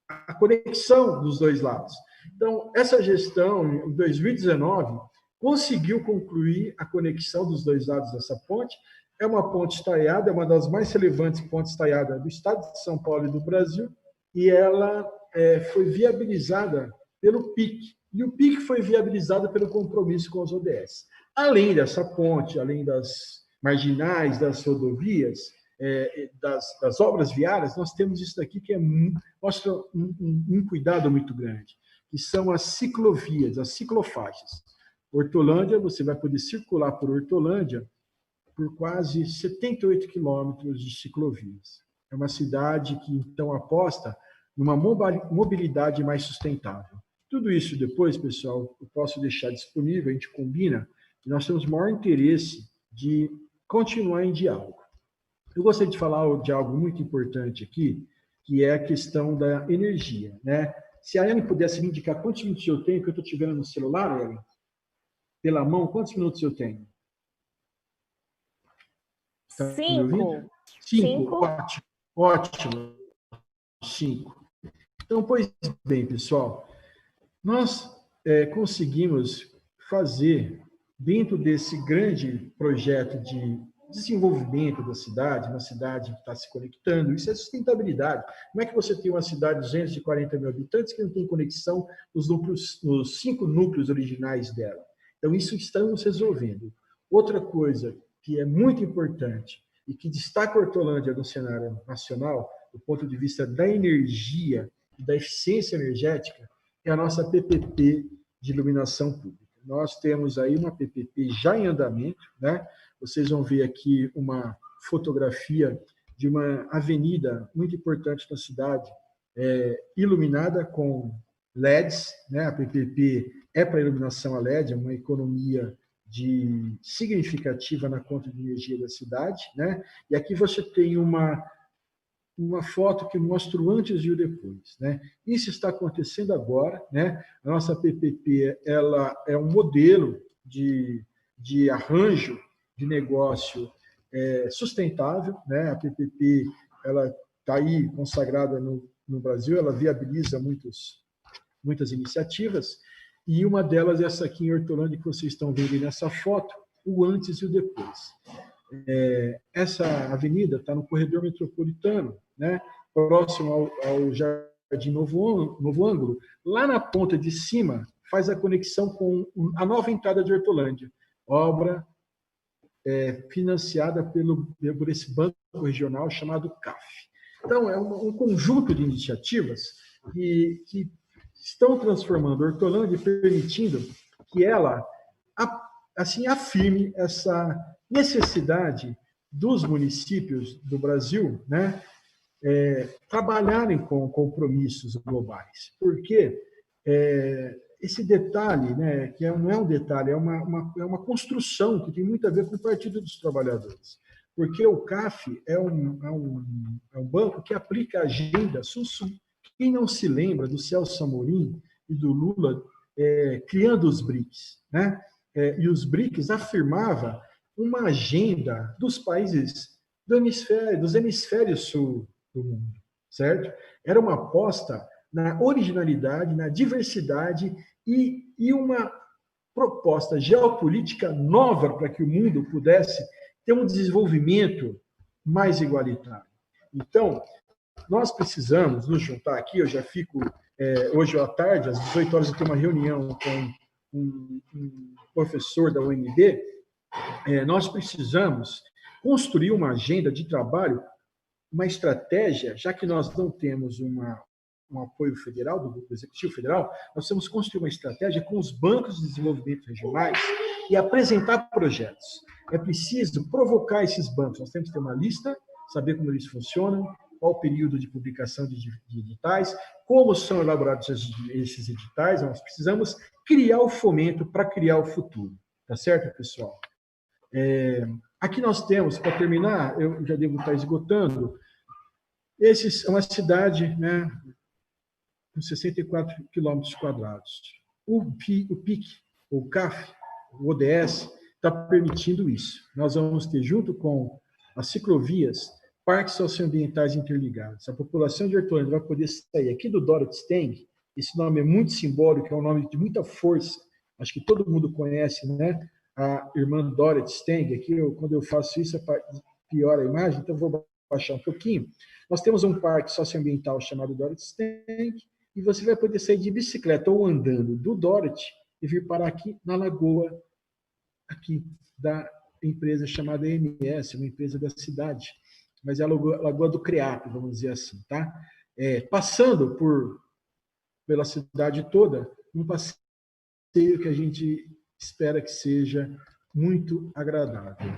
a conexão dos dois lados. Então, essa gestão, em 2019, conseguiu concluir a conexão dos dois lados dessa ponte. É uma ponte estaiada, é uma das mais relevantes pontes estaiadas do estado de São Paulo e do Brasil, e ela foi viabilizada pelo PIC, e o PIC foi viabilizado pelo compromisso com as ODS. Além dessa ponte, além das marginais, das rodovias, das obras viárias, nós temos isso daqui que mostra um cuidado muito grande, que são as ciclovias, as ciclofaixas. Hortolândia, você vai poder circular por Hortolândia por quase 78 quilômetros de ciclovias. É uma cidade que, então, aposta numa mobilidade mais sustentável. Tudo isso depois, pessoal, eu posso deixar disponível, a gente combina, e nós temos o maior interesse de continuar em diálogo. Eu gostaria de falar de algo muito importante aqui, que é a questão da energia, né? Se a Ellen pudesse me indicar quantos minutos eu tenho, que eu estou te vendo no celular, Ellen, pela mão, quantos minutos eu tenho? Tá 5. 5, ótimo, ótimo. 5. Então, pois bem, pessoal, nós conseguimos fazer, dentro desse grande projeto de desenvolvimento da cidade, uma cidade que está se conectando, isso é sustentabilidade. Como é que você tem uma cidade de 240 mil habitantes que não tem conexão nos 5 núcleos originais dela? Então, isso estamos resolvendo. Outra coisa que é muito importante e que destaca a Hortolândia no cenário nacional, do ponto de vista da energia e da eficiência energética, é a nossa PPP de iluminação pública. Nós temos aí uma PPP já em andamento, né? Vocês vão ver aqui uma fotografia de uma avenida muito importante na cidade, iluminada com LEDs, né? A PPP é para iluminação a LED, é uma economia significativa na conta de energia da cidade, né? E aqui você tem uma foto que mostra o antes e o depois, né? Isso está acontecendo agora, né? A nossa PPP, ela é um modelo de arranjo de negócio sustentável, né? A PPP, ela está aí consagrada no Brasil, ela viabiliza muitas iniciativas, e uma delas é essa aqui em Hortolândia, que vocês estão vendo nessa foto, o antes e o depois. Essa avenida está no corredor metropolitano, né? Próximo ao Jardim Novo Ângulo. Lá na ponta de cima, faz a conexão com a nova entrada de Hortolândia, obra financiada por esse banco regional chamado CAF. Então, é um conjunto de iniciativas que estão transformando Hortolândia e permitindo que ela assim afirme essa necessidade dos municípios do Brasil, né, trabalharem com compromissos globais. Porque esse detalhe, né, que não é um detalhe, é uma construção que tem muito a ver com o Partido dos Trabalhadores. Porque o CAF é um banco que aplica a agenda Sul-Sul. Quem não se lembra do Celso Amorim e do Lula criando os BRICS, né? E os BRICS afirmava uma agenda dos países dos hemisférios sul do mundo, certo? Era uma aposta na originalidade, na diversidade e uma proposta geopolítica nova para que o mundo pudesse ter um desenvolvimento mais igualitário. Então, nós precisamos nos juntar aqui, eu já fico, hoje à tarde, às 18 horas, eu tenho uma reunião com um professor da UNB, nós precisamos construir uma agenda de trabalho, uma estratégia, já que nós não temos um apoio federal, do Executivo Federal, nós precisamos construir uma estratégia com os bancos de desenvolvimento regionais e apresentar projetos. É preciso provocar esses bancos, nós temos que ter uma lista, saber como eles funcionam, qual o período de publicação de editais, como são elaborados esses editais. Nós precisamos criar o fomento para criar o futuro. Tá certo, pessoal? Aqui nós temos, para terminar, eu já devo estar esgotando, esses é uma cidade, né, com 64 quilômetros quadrados. O PIC, o CAF, o ODS, está permitindo isso. Nós vamos ter, junto com as ciclovias, parques socioambientais interligados. A população de Hortolândia vai poder sair aqui do Dorothy Stang. Esse nome é muito simbólico, é um nome de muita força. Acho que todo mundo conhece, né? A irmã Dorothy Stang. Aqui, quando eu faço isso, piora a imagem, então vou baixar um pouquinho. Nós temos um parque socioambiental chamado Dorothy Stang, e você vai poder sair de bicicleta ou andando do Dorothy e vir parar aqui na lagoa, aqui da empresa chamada EMS, uma empresa da cidade, mas é a Lagoa do Creap, vamos dizer assim, tá? Passando pela cidade toda, um passeio que a gente espera que seja muito agradável.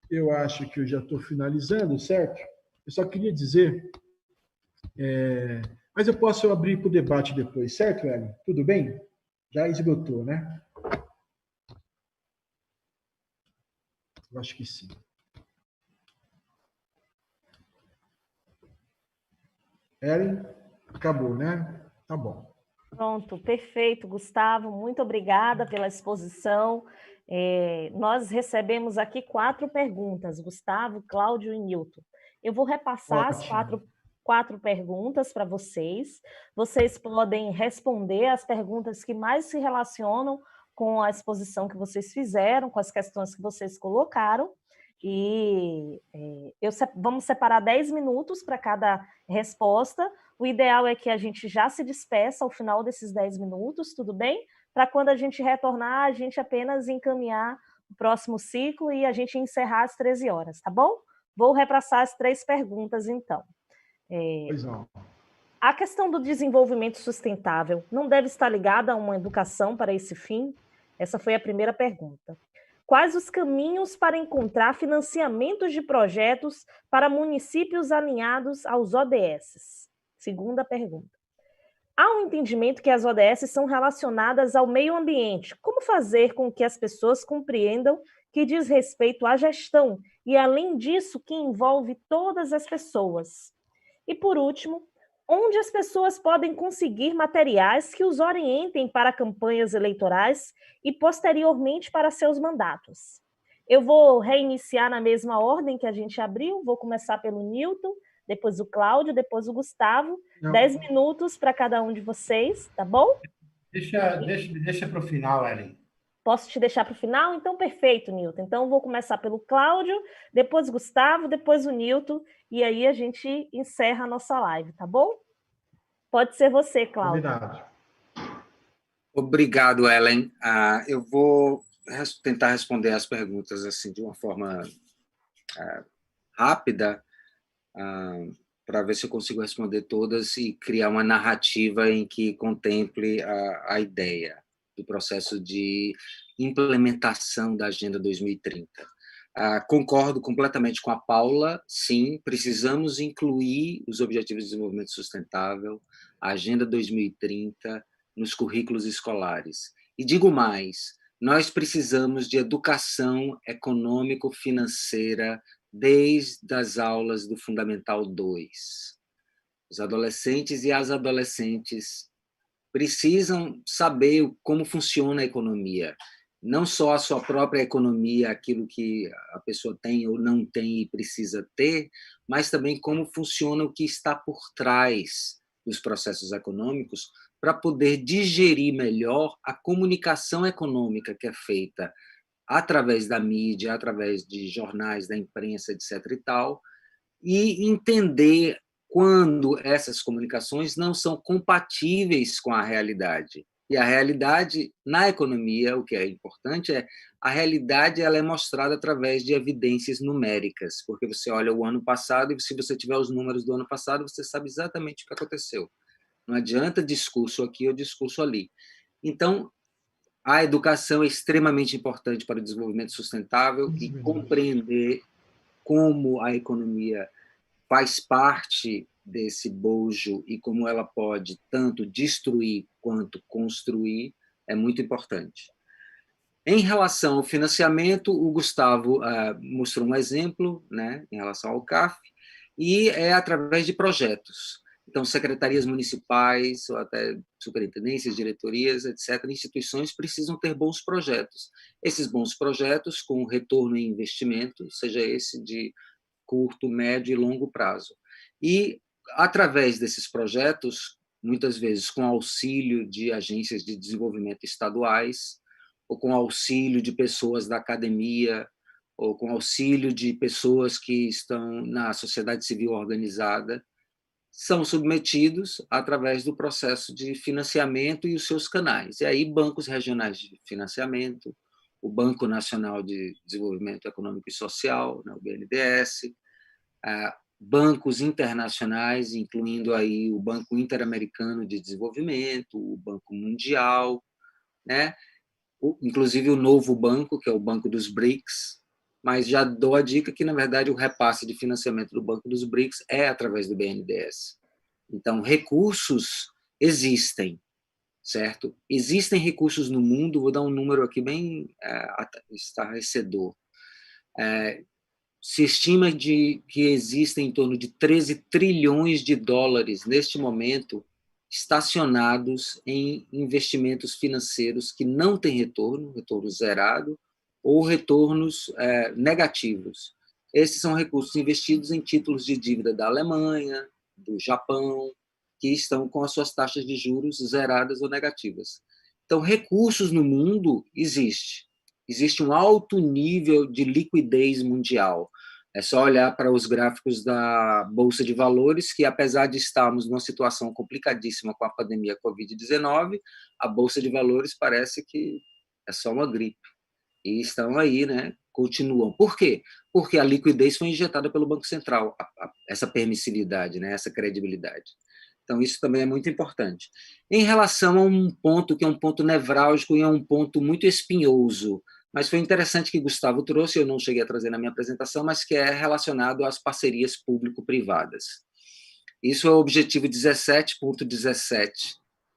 Eu acho que eu já estou finalizando, certo? Eu só queria dizer, mas eu posso abrir para o debate depois, certo, Ellen? Tudo bem? Já esgotou, né? Eu acho que sim. Ellen, acabou, né? Tá bom. Pronto, perfeito, Gustavo. Muito obrigada pela exposição. Nós recebemos aqui 4 perguntas, Gustavo, Cláudio e Nilton. Eu vou repassar as quatro perguntas para vocês. Vocês podem responder as perguntas que mais se relacionam com a exposição que vocês fizeram, com as questões que vocês colocaram. E vamos separar 10 minutos para cada resposta. O ideal é que a gente já se despeça ao final desses 10 minutos, tudo bem? Para quando a gente retornar, a gente apenas encaminhar o próximo ciclo e a gente encerrar às 13 horas, tá bom? Vou repassar as 3 perguntas, então. Pois não. A questão do desenvolvimento sustentável não deve estar ligada a uma educação para esse fim? Essa foi a primeira pergunta. Quais os caminhos para encontrar financiamentos de projetos para municípios alinhados aos ODS? Segunda pergunta. Há um entendimento que as ODS são relacionadas ao meio ambiente. Como fazer com que as pessoas compreendam que diz respeito à gestão e, além disso, que envolve todas as pessoas? E, por último, onde as pessoas podem conseguir materiais que os orientem para campanhas eleitorais e, posteriormente, para seus mandatos? Eu vou reiniciar na mesma ordem que a gente abriu, vou começar pelo Nilton, depois o Cláudio, depois o Gustavo. 10 minutos para cada um de vocês, tá bom? Deixa para o final, Ellen. Posso te deixar para o final? Então, perfeito, Nilton. Então, vou começar pelo Cláudio, depois o Gustavo, depois o Nilton, e aí a gente encerra a nossa live, tá bom? Pode ser você, Cláudio. Combinado. Obrigado, Ellen. Eu vou tentar responder as perguntas assim de uma forma rápida, para ver se eu consigo responder todas e criar uma narrativa em que contemple a ideia do processo de implementação da Agenda 2030. Concordo completamente com a Paula, sim, precisamos incluir os Objetivos de Desenvolvimento Sustentável, a Agenda 2030, nos currículos escolares. E digo mais, nós precisamos de educação econômico-financeira desde as aulas do Fundamental 2. Os adolescentes e as adolescentes precisam saber como funciona a economia, não só a sua própria economia, aquilo que a pessoa tem ou não tem e precisa ter, mas também como funciona o que está por trás dos processos econômicos, para poder digerir melhor a comunicação econômica que é feita através da mídia, através de jornais, da imprensa, etc. e tal, e entender quando essas comunicações não são compatíveis com a realidade. E a realidade, na economia, o que é importante é a realidade ela é mostrada através de evidências numéricas, porque você olha o ano passado e se você tiver os números do ano passado, você sabe exatamente o que aconteceu. Não adianta discurso aqui ou discurso ali. Então, a educação é extremamente importante para o desenvolvimento sustentável e compreender como a economia faz parte desse bojo e como ela pode tanto destruir quanto construir é muito importante. Em relação ao financiamento, o Gustavo mostrou um exemplo, né, em relação ao CAF, e é através de projetos. Então, secretarias municipais, ou até superintendências, diretorias, etc., instituições precisam ter bons projetos. Esses bons projetos, com retorno em investimento, seja esse de curto, médio e longo prazo. E, através desses projetos, muitas vezes com auxílio de agências de desenvolvimento estaduais, ou com auxílio de pessoas da academia, ou com auxílio de pessoas que estão na sociedade civil organizada, são submetidos através do processo de financiamento e os seus canais. E aí, bancos regionais de financiamento, o Banco Nacional de Desenvolvimento Econômico e Social, né, o BNDES, bancos internacionais, incluindo aí o Banco Interamericano de Desenvolvimento, o Banco Mundial, né? Inclusive o novo banco, que é o Banco dos BRICS, mas já dou a dica que, na verdade, o repasse de financiamento do Banco dos BRICS é através do BNDES. Então, recursos existem, certo? Existem recursos no mundo, vou dar um número aqui bem estarrecedor. Se estima que existem em torno de 13 trilhões de dólares, neste momento, estacionados em investimentos financeiros que não têm retorno zerado, ou retornos negativos. Esses são recursos investidos em títulos de dívida da Alemanha, do Japão, que estão com as suas taxas de juros zeradas ou negativas. Então, recursos no mundo existe. Existe um alto nível de liquidez mundial. É só olhar para os gráficos da Bolsa de Valores, que, apesar de estarmos numa situação complicadíssima com a pandemia Covid-19, a Bolsa de Valores parece que é só uma gripe. E estão aí, né? Continuam. Por quê? Porque a liquidez foi injetada pelo Banco Central, essa permissividade, né? Essa credibilidade. Então, isso também é muito importante. Em relação a um ponto que é um ponto nevrálgico e é um ponto muito espinhoso, mas foi interessante que Gustavo trouxe, eu não cheguei a trazer na minha apresentação, mas que é relacionado às parcerias público-privadas. Isso é o objetivo 17.17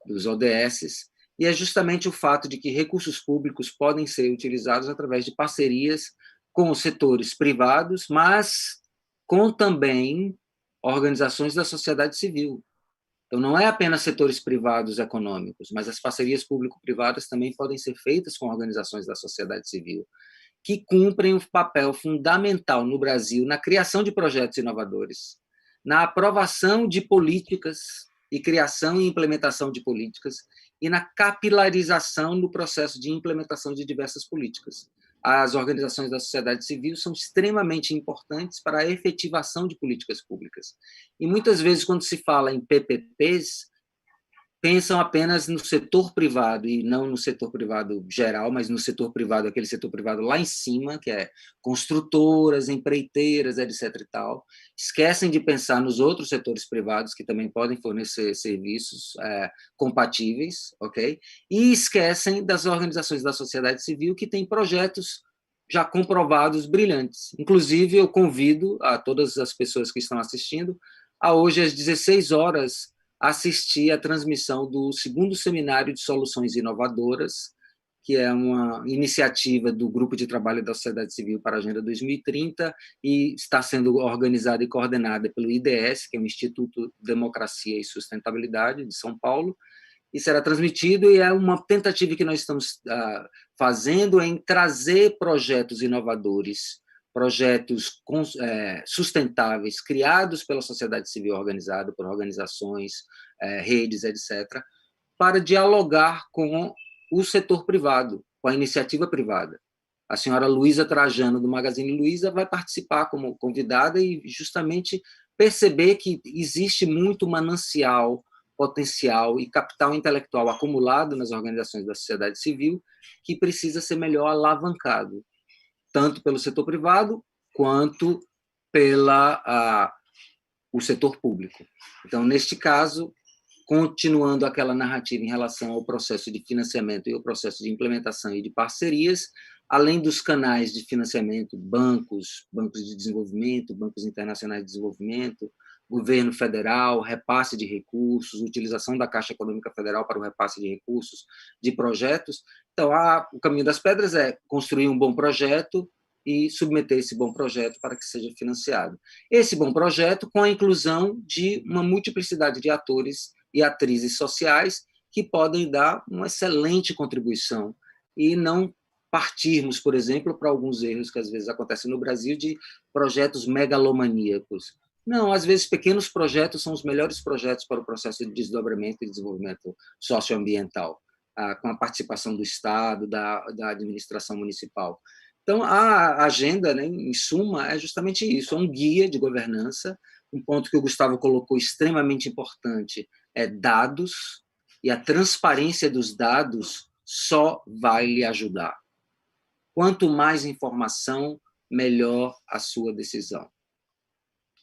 dos ODS, e é justamente o fato de que recursos públicos podem ser utilizados através de parcerias com os setores privados, mas com também organizações da sociedade civil. Então, não é apenas setores privados econômicos, mas as parcerias público-privadas também podem ser feitas com organizações da sociedade civil, que cumprem um papel fundamental no Brasil na criação de projetos inovadores, na aprovação de políticas e criação e implementação de políticas, e na capilarização do processo de implementação de diversas políticas. As organizações da sociedade civil são extremamente importantes para a efetivação de políticas públicas. E muitas vezes, quando se fala em PPPs, pensam apenas no setor privado, e não no setor privado geral, mas no setor privado, aquele setor privado lá em cima, que é construtoras, empreiteiras, etc. e tal. Esquecem de pensar nos outros setores privados, que também podem fornecer serviços compatíveis, ok? E esquecem das organizações da sociedade civil, que têm projetos já comprovados brilhantes. Inclusive, eu convido a todas as pessoas que estão assistindo a hoje, às 16 horas, assistir à transmissão do segundo seminário de soluções inovadoras, que é uma iniciativa do Grupo de Trabalho da Sociedade Civil para a Agenda 2030 e está sendo organizada e coordenada pelo IDS, que é o Instituto Democracia e Sustentabilidade de São Paulo, e será transmitido, e é uma tentativa que nós estamos fazendo em trazer projetos inovadores, projetos sustentáveis, criados pela sociedade civil organizada, por organizações, redes, etc., para dialogar com o setor privado, com a iniciativa privada. A senhora Luísa Trajano, do Magazine Luiza, vai participar como convidada e justamente perceber que existe muito manancial, potencial e capital intelectual acumulado nas organizações da sociedade civil que precisa ser melhor alavancado, tanto pelo setor privado quanto pelo setor público. Então, neste caso, continuando aquela narrativa em relação ao processo de financiamento e ao processo de implementação e de parcerias, além dos canais de financiamento, bancos de desenvolvimento, bancos internacionais de desenvolvimento, governo federal, repasse de recursos, utilização da Caixa Econômica Federal para o repasse de recursos de projetos. Então, o caminho das pedras é construir um bom projeto e submeter esse bom projeto para que seja financiado. Esse bom projeto com a inclusão de uma multiplicidade de atores e atrizes sociais que podem dar uma excelente contribuição e não partirmos, por exemplo, para alguns erros que às vezes acontecem no Brasil de projetos megalomaníacos. Não, às vezes pequenos projetos são os melhores projetos para o processo de desdobramento e desenvolvimento socioambiental, com a participação do Estado, da administração municipal. Então, a agenda, né, em suma, é justamente isso, é um guia de governança. Um ponto que o Gustavo colocou extremamente importante é dados, e a transparência dos dados só vai lhe ajudar. Quanto mais informação, melhor a sua decisão.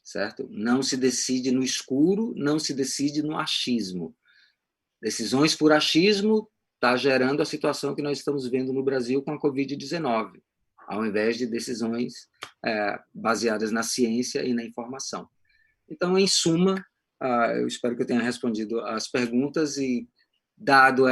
Certo? Não se decide no escuro, não se decide no achismo. Decisões por achismo está gerando a situação que nós estamos vendo no Brasil com a Covid-19, ao invés de decisões baseadas na ciência e na informação. Então, em suma, eu espero que eu tenha respondido às perguntas e dado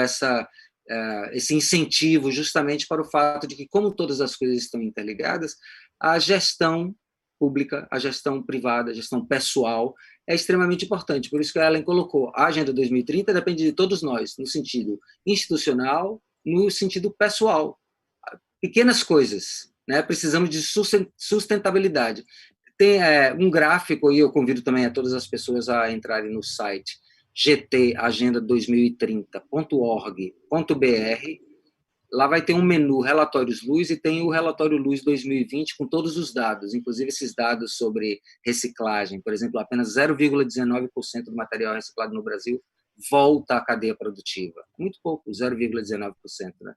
esse incentivo justamente para o fato de que, como todas as coisas estão interligadas, a gestão pública, a gestão privada, a gestão pessoal é extremamente importante. Por isso que a Ellen colocou, a Agenda 2030 depende de todos nós, no sentido institucional, no sentido pessoal. Pequenas coisas, né? Precisamos de sustentabilidade. Tem um gráfico, e eu convido também a todas as pessoas a entrarem no site gtagenda2030.org.br. Lá vai ter um menu Relatórios Luz e tem o Relatório Luz 2020 com todos os dados, inclusive esses dados sobre reciclagem. Por exemplo, apenas 0,19% do material reciclado no Brasil volta à cadeia produtiva. Muito pouco, 0,19%. Né?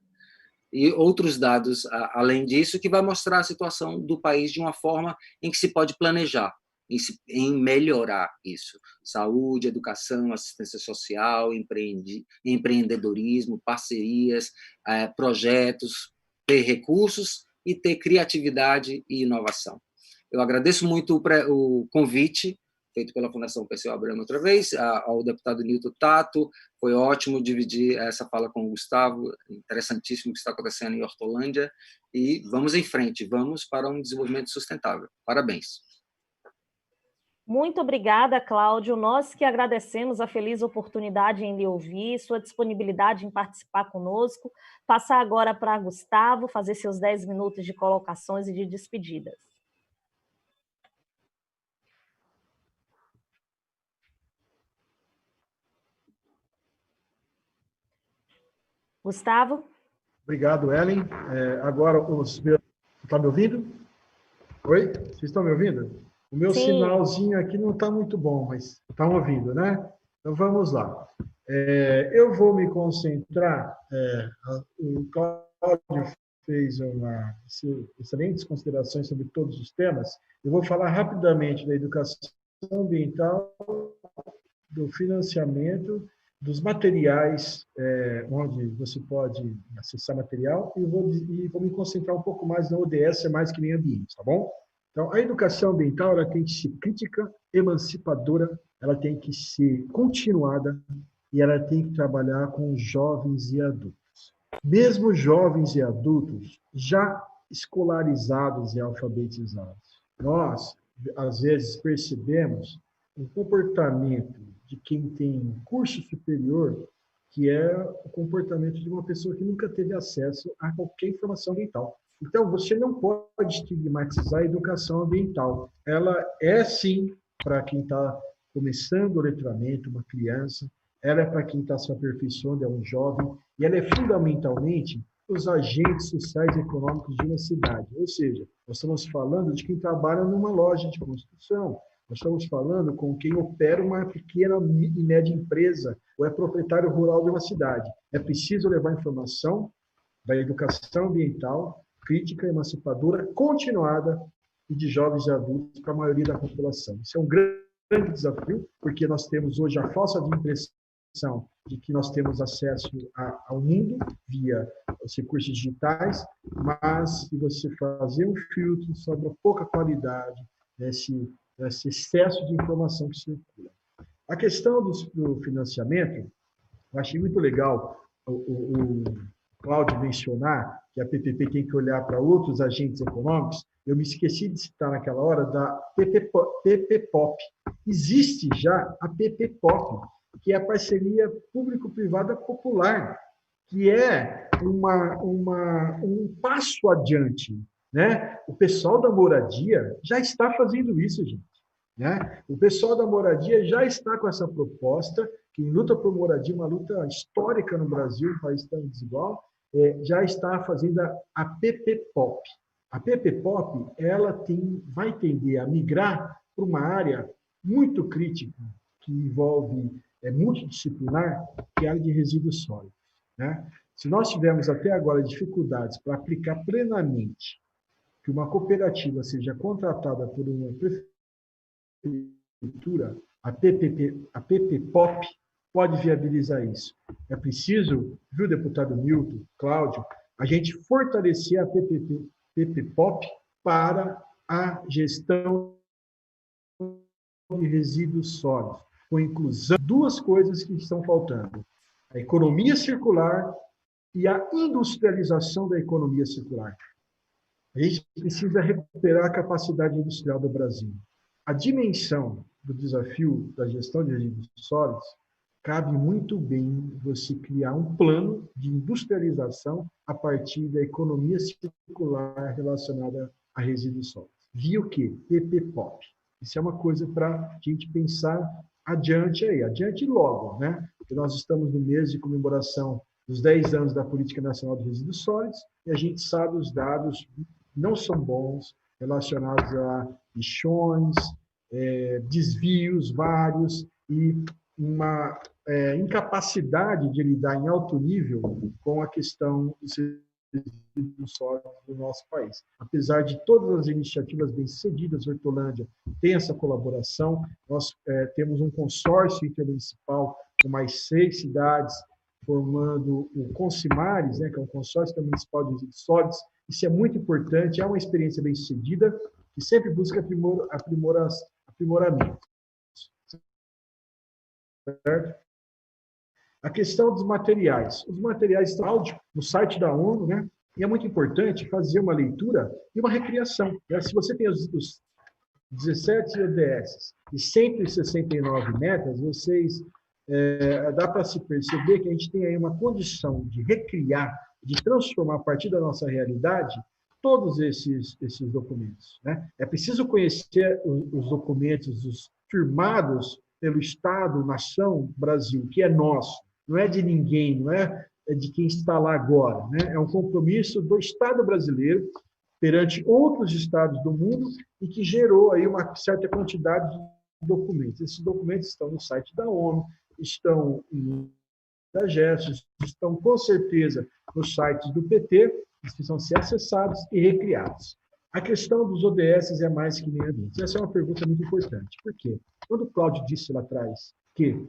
E outros dados, além disso, que vai mostrar a situação do país de uma forma em que se pode planejar, em melhorar isso. Saúde, educação, assistência social, empreendedorismo, parcerias, projetos, ter recursos e ter criatividade e inovação. Eu agradeço muito o convite feito pela Fundação Perseu Abramo outra vez, ao deputado Nilton Tato. Foi ótimo dividir essa fala com o Gustavo, interessantíssimo o que está acontecendo em Hortolândia, e vamos em frente, vamos para um desenvolvimento sustentável. Parabéns. Muito obrigada, Cláudio. Nós que agradecemos a feliz oportunidade em lhe ouvir, sua disponibilidade em participar conosco. Passar agora para Gustavo, fazer seus 10 minutos de colocações e de despedidas. Gustavo? Obrigado, Ellen. Agora, está me ouvindo? Oi? Vocês estão me ouvindo? O meu Sim. Sinalzinho aqui não está muito bom, mas estão ouvindo, né? Então, vamos lá. Eu vou me concentrar. O Cláudio fez excelentes considerações sobre todos os temas. Eu vou falar rapidamente da educação ambiental, do financiamento, dos materiais, onde você pode acessar material, e vou me concentrar um pouco mais na ODS, mais que meio ambiente, tá bom? Então, a educação ambiental ela tem que ser crítica, emancipadora, ela tem que ser continuada e ela tem que trabalhar com jovens e adultos. Mesmo jovens e adultos já escolarizados e alfabetizados, nós, às vezes, percebemos um comportamento de quem tem curso superior, que é o comportamento de uma pessoa que nunca teve acesso a qualquer informação ambiental. Então, você não pode estigmatizar a educação ambiental. Ela é, sim, para quem está começando o letramento, uma criança, ela é para quem está se aperfeiçoando, é um jovem, e ela é fundamentalmente os agentes sociais e econômicos de uma cidade. Ou seja, nós estamos falando de quem trabalha numa loja de construção, nós estamos falando com quem opera uma pequena e média empresa ou é proprietário rural de uma cidade. É preciso levar informação da educação ambiental, crítica, emancipadora, continuada e de jovens e adultos para a maioria da população. Isso é um grande desafio, porque nós temos hoje a falsa impressão de que nós temos acesso ao mundo via os recursos digitais, mas se você fazer um filtro, sobra pouca qualidade nesse excesso de informação que circula. A questão do financiamento, eu achei muito legal o Cláudio mencionar que a PPP tem que olhar para outros agentes econômicos. Eu me esqueci de citar naquela hora da PPPOP. Existe já a PPPOP, que é a parceria público-privada popular, que é um passo adiante, né? O pessoal da moradia já está fazendo isso, gente. Né? O pessoal da moradia já está com essa proposta. Quem luta por moradia, uma luta histórica no Brasil, um país tão desigual, já está fazendo a PPPOP. A PPPOP vai tender a migrar para uma área muito crítica, que envolve multidisciplinar, que é a área de resíduos sólidos. Né? Se nós tivermos até agora dificuldades para aplicar plenamente que uma cooperativa seja contratada por uma prefeitura, a PPPOP pode viabilizar isso. É preciso, viu, deputado Milton, Cláudio, a gente fortalecer a PPPOP para a gestão de resíduos sólidos, com inclusão de duas coisas que estão faltando: a economia circular e a industrialização da economia circular. A gente precisa recuperar a capacidade industrial do Brasil. A dimensão do desafio da gestão de resíduos sólidos cabe muito bem você criar um plano de industrialização a partir da economia circular relacionada a resíduos sólidos. Via o quê? PPPOP. Isso é uma coisa para a gente pensar adiante logo, né? Porque nós estamos no mês de comemoração dos 10 anos da Política Nacional de Resíduos Sólidos e a gente sabe os dados não são bons relacionados a lixões, desvios vários e uma incapacidade de lidar em alto nível com a questão dos resíduos sólidos do nosso país. Apesar de todas as iniciativas bem-sucedidas, Hortolândia tem essa colaboração, nós temos um consórcio intermunicipal com mais 6 cidades, formando o Consimares, né, que é um consórcio municipal de resíduos sólidos. Isso é muito importante, é uma experiência bem-sucedida que sempre busca aprimoramento. Certo? A questão dos materiais. Os materiais estão no site da ONU, né? E é muito importante fazer uma leitura e uma recriação. Né? Se você tem os 17 ODS e 169 metas, dá para se perceber que a gente tem aí uma condição de recriar, de transformar a partir da nossa realidade todos esses documentos. Né? É preciso conhecer os documentos firmados pelo Estado, nação, Brasil, que é nosso, não é de ninguém, não é de quem está lá agora. Né? É um compromisso do Estado brasileiro perante outros estados do mundo e que gerou aí uma certa quantidade de documentos. Esses documentos estão no site da ONU, estão da GES, estão com certeza nos sites do PT, eles precisam ser acessados e recriados. A questão dos ODS é mais que meio ambiente. Essa é uma pergunta muito importante. Por quê? Quando o Cláudio disse lá atrás que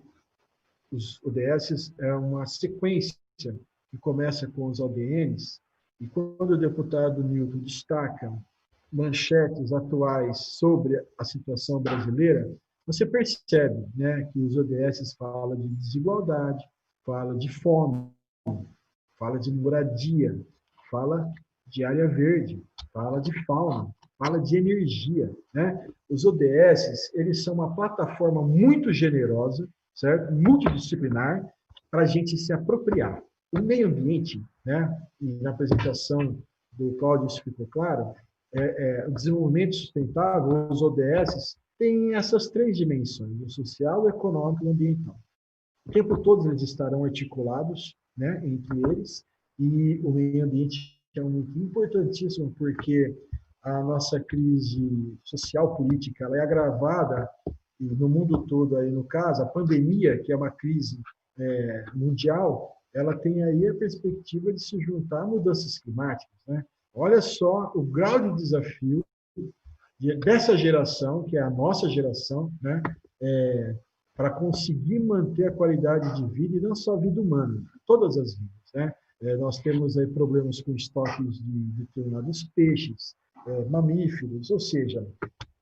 os ODS é uma sequência que começa com os ODNs, e quando o deputado Milton destaca manchetes atuais sobre a situação brasileira, você percebe, né, que os ODS falam de desigualdade, fala de fome, fala de moradia, fala de área verde, fala de fauna, fala de energia, né? Os ODS, eles são uma plataforma muito generosa, certo? Multidisciplinar, para a gente se apropriar. O meio ambiente, né? E na apresentação do Cláudio isso ficou claro, o desenvolvimento sustentável, os ODS, tem essas 3 dimensões, o social, o econômico e o ambiental. O tempo todo eles estarão articulados, né, entre eles, e o meio ambiente é muito importantíssimo, porque a nossa crise social política ela é agravada no mundo todo, aí, no caso, a pandemia, que é uma crise mundial, ela tem aí a perspectiva de se juntar a mudanças climáticas. Né? Olha só o grau de desafio dessa geração, que é a nossa geração, né? para conseguir manter a qualidade de vida, e não só a vida humana, todas as vidas, né? Nós temos aí problemas com estoques de determinados peixes, mamíferos, ou seja,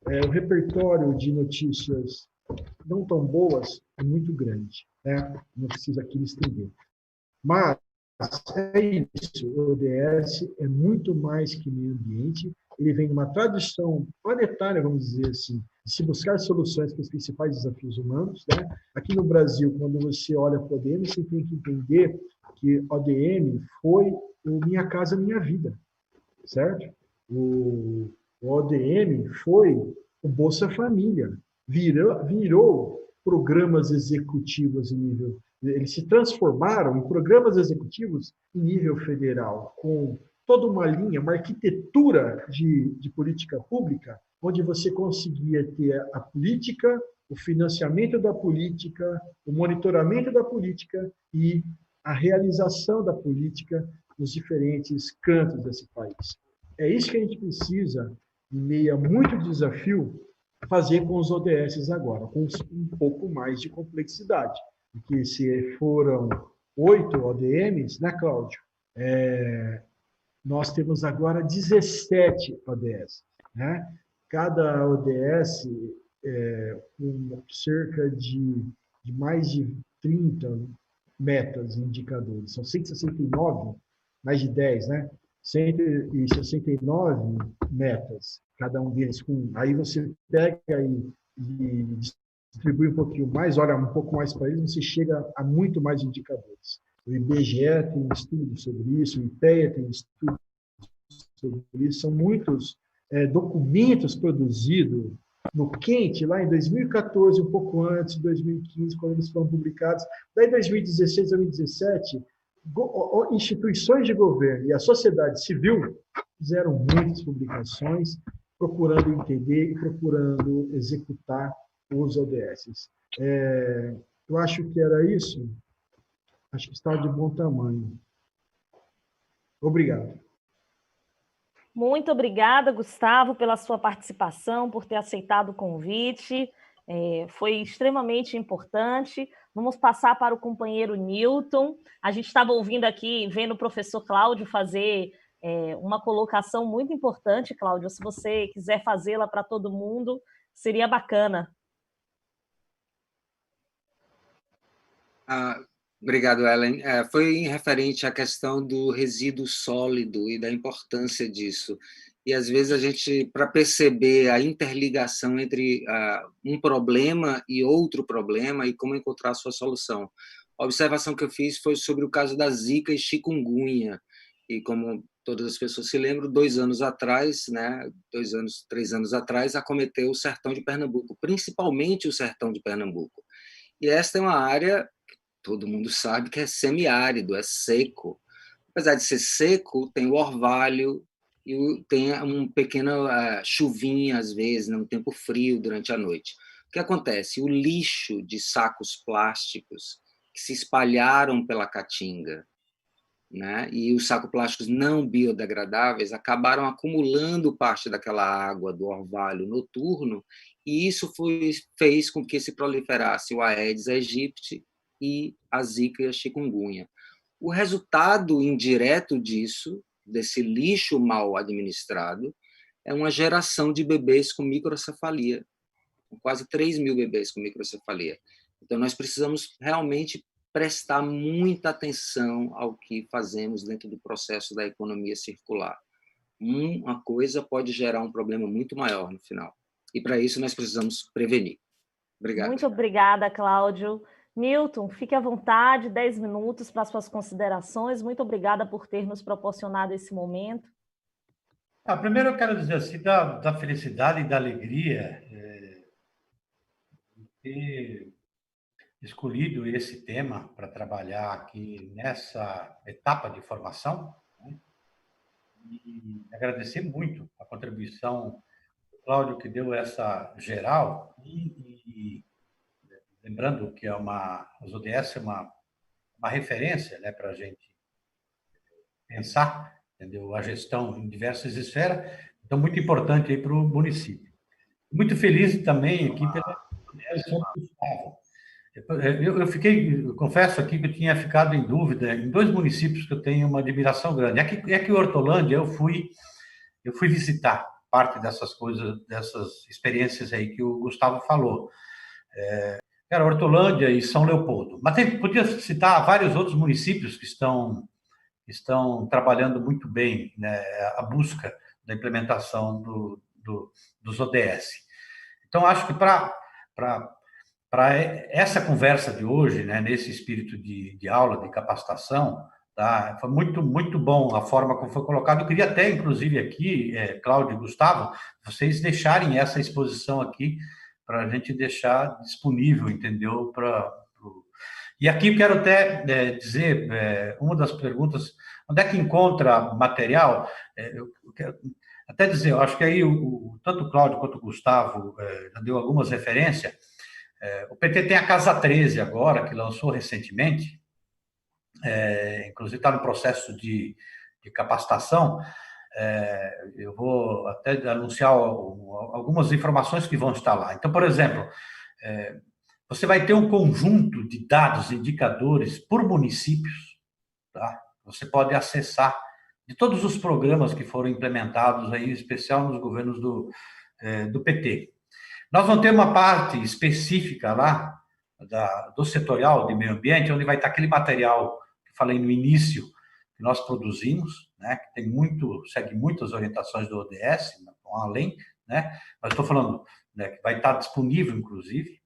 o repertório de notícias não tão boas é muito grande, né? Não precisa aqui me estender. Mas é isso, o ODS é muito mais que meio ambiente, ele vem de uma tradição planetária, vamos dizer assim, de se buscar soluções para os principais desafios humanos, né? Aqui no Brasil, quando você olha para o ODM, você tem que entender que o ODM foi o Minha Casa Minha Vida, certo? O ODM foi o Bolsa Família, virou programas executivos em nível... Eles se transformaram em programas executivos em nível federal, com toda uma linha, uma arquitetura de política pública, onde você conseguia ter a política, o financiamento da política, o monitoramento da política e a realização da política nos diferentes cantos desse país. É isso que a gente precisa, em meio a muito desafio, fazer com os ODS agora, com um pouco mais de complexidade. Porque se foram 8 ODMs, né, Cláudio? Nós temos agora 17 ODS. Né? Cada ODS com cerca de mais de 30 metas, indicadores. São 169, mais de 10, né? 169 metas, cada um deles com... Aí você pega e distribui um pouquinho mais, olha um pouco mais para eles, você chega a muito mais indicadores. O IBGE tem um estudo sobre isso, o IPEA tem um estudo sobre isso, são muitos documentos produzidos no quente, lá em 2014, um pouco antes, 2015, quando eles foram publicados. Daí, em 2016, 2017, instituições de governo e a sociedade civil fizeram muitas publicações, procurando entender e procurando executar os ODS. Eu acho que era isso. Acho que está de bom tamanho. Obrigado. Muito obrigada, Gustavo, pela sua participação, por ter aceitado o convite. Foi extremamente importante. Vamos passar para o companheiro Newton. A gente estava ouvindo aqui, vendo o professor Cláudio fazer uma colocação muito importante, Cláudio. Se você quiser fazê-la para todo mundo, seria bacana. Obrigado, Ellen. Foi em referente à questão do resíduo sólido e da importância disso. E, às vezes, a gente, para perceber a interligação entre um problema e outro problema e como encontrar a sua solução. A observação que eu fiz foi sobre o caso da Zika e chikungunya. E, como todas as pessoas se lembram, 2 anos atrás, né, 3 anos atrás, acometeu o sertão de Pernambuco, principalmente o sertão de Pernambuco. E esta é uma área... todo mundo sabe que é semiárido, é seco. Apesar de ser seco, tem o orvalho e tem uma pequena chuvinha, às vezes, num tempo frio, durante a noite. O que acontece? O lixo de sacos plásticos que se espalharam pela caatinga, né? E os sacos plásticos não biodegradáveis acabaram acumulando parte daquela água do orvalho noturno, e isso fez com que se proliferasse o Aedes aegypti e a Zika e a chikungunya. O resultado indireto disso, desse lixo mal administrado, é uma geração de bebês com microcefalia, quase 3 mil bebês com microcefalia. Então, nós precisamos realmente prestar muita atenção ao que fazemos dentro do processo da economia circular. Uma coisa pode gerar um problema muito maior no final. E, para isso, nós precisamos prevenir. Obrigado. Muito obrigada, Cláudio. Newton, fique à vontade, 10 minutos para suas considerações. Muito obrigada por ter nos proporcionado esse momento. Primeiro eu quero dizer assim, da felicidade e da alegria de ter escolhido esse tema para trabalhar aqui nessa etapa de formação, né? E agradecer muito a contribuição do Cláudio, que deu essa geral, e lembrando que os ODS é uma referência, né, para a gente pensar, entendeu? A gestão em diversas esferas, então muito importante aí para o município. Muito feliz também aqui pela São Gustavo. eu confesso aqui que eu tinha ficado em dúvida em dois municípios que eu tenho uma admiração grande. É que Hortolândia eu fui visitar parte dessas coisas, dessas experiências aí que o Gustavo falou. Era Hortolândia e São Leopoldo. Mas podia citar vários outros municípios que estão trabalhando muito bem, né, a busca da implementação dos ODS. Então, acho que para essa conversa de hoje, né, nesse espírito de aula, de capacitação, tá, foi muito bom a forma como foi colocado. Eu queria até, inclusive, aqui, Cláudio e Gustavo, vocês deixarem essa exposição aqui para a gente deixar disponível, entendeu? E aqui eu quero até dizer, uma das perguntas, onde é que encontra material? Eu quero até dizer, eu acho que aí tanto o Cláudio quanto o Gustavo já deu algumas referências. O PT tem a Casa 13 agora, que lançou recentemente, inclusive está no processo de capacitação. Eu vou até anunciar algumas informações que vão estar lá. Então, por exemplo, você vai ter um conjunto de dados, indicadores por municípios, tá? Você pode acessar de todos os programas que foram implementados aí, em especial nos governos do PT. Nós vamos ter uma parte específica lá do setorial de meio ambiente, onde vai estar aquele material que eu falei no início, que nós produzimos, né, que segue muitas orientações do ODS, vão além, né, mas estou falando, né, que vai estar disponível, inclusive,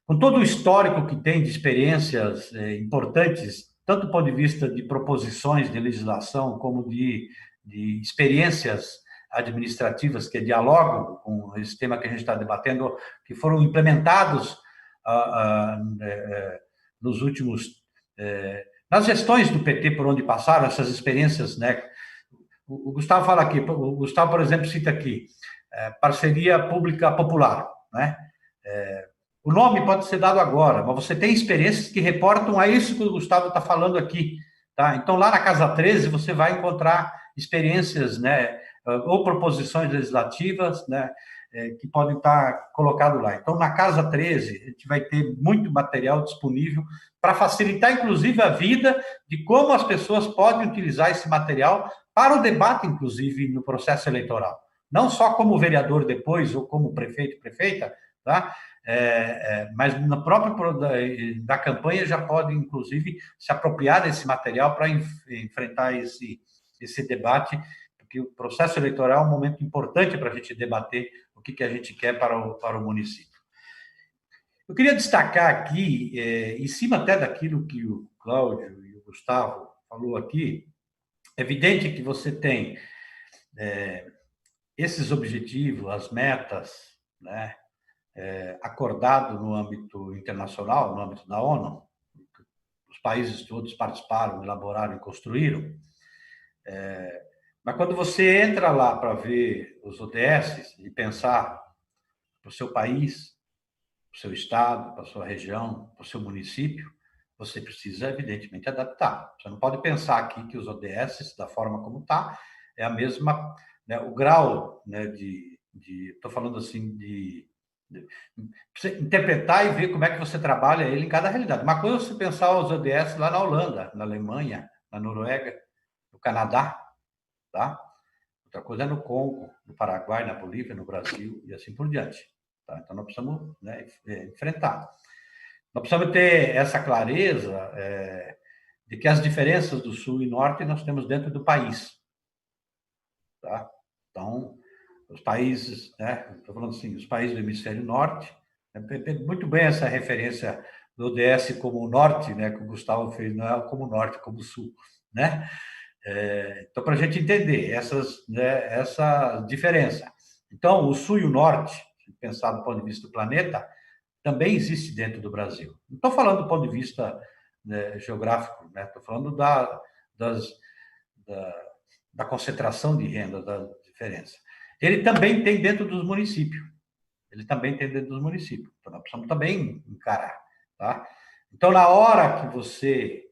com todo o histórico que tem de experiências importantes, tanto do ponto de vista de proposições de legislação, como de experiências administrativas que dialogam com esse tema que a gente está debatendo, que foram implementados nos últimos... nas gestões do PT por onde passaram essas experiências, né? O Gustavo fala aqui, o Gustavo, por exemplo, cita aqui, parceria pública popular, né? O nome pode ser dado agora, mas você tem experiências que reportam a isso que o Gustavo está falando aqui, tá? Então, lá na Casa 13, você vai encontrar experiências, né, ou proposições legislativas, né, que podem estar colocadas lá. Então, na Casa 13, a gente vai ter muito material disponível para facilitar, inclusive, a vida de como as pessoas podem utilizar esse material para o debate, inclusive, no processo eleitoral. Não só como vereador depois, ou como prefeito, prefeita, tá? Mas no próprio da campanha já pode, inclusive, se apropriar desse material para enfrentar esse debate, porque o processo eleitoral é um momento importante para a gente debater o que a gente quer para o município. Eu queria destacar aqui, em cima até daquilo que o Cláudio e o Gustavo falou aqui, é evidente que você tem esses objetivos, as metas, né, acordado no âmbito internacional, no âmbito da ONU, os países todos participaram, elaboraram e construíram. Mas quando você entra lá para ver os ODS e pensar para o seu país, para o seu estado, para a sua região, para o seu município, você precisa, evidentemente, adaptar. Você não pode pensar aqui que os ODS, da forma como está, é a mesma, né, o grau, né, estou falando assim, de você interpretar e ver como é que você trabalha ele em cada realidade. Uma coisa é você pensar os ODS lá na Holanda, na Alemanha, na Noruega, no Canadá, tá? Outra coisa é no Congo, no Paraguai, na Bolívia, no Brasil e assim por diante. Tá? Então, nós precisamos, né, enfrentar. Nós precisamos ter essa clareza de que as diferenças do Sul e Norte nós temos dentro do país. Tá? Então, os países, né, estou falando assim, os países do hemisfério norte, muito bem essa referência do ODS como norte, né, que o Gustavo fez, não é como norte, como sul, né? Então, para a gente entender essa diferença. Então, o sul e o norte, pensar do ponto de vista do planeta, também existe dentro do Brasil. Não estou falando do ponto de vista, né, geográfico, né? Estou falando da concentração de renda, da diferença. Ele também tem dentro dos municípios. Então, nós precisamos também encarar. Tá? Então, na hora que você,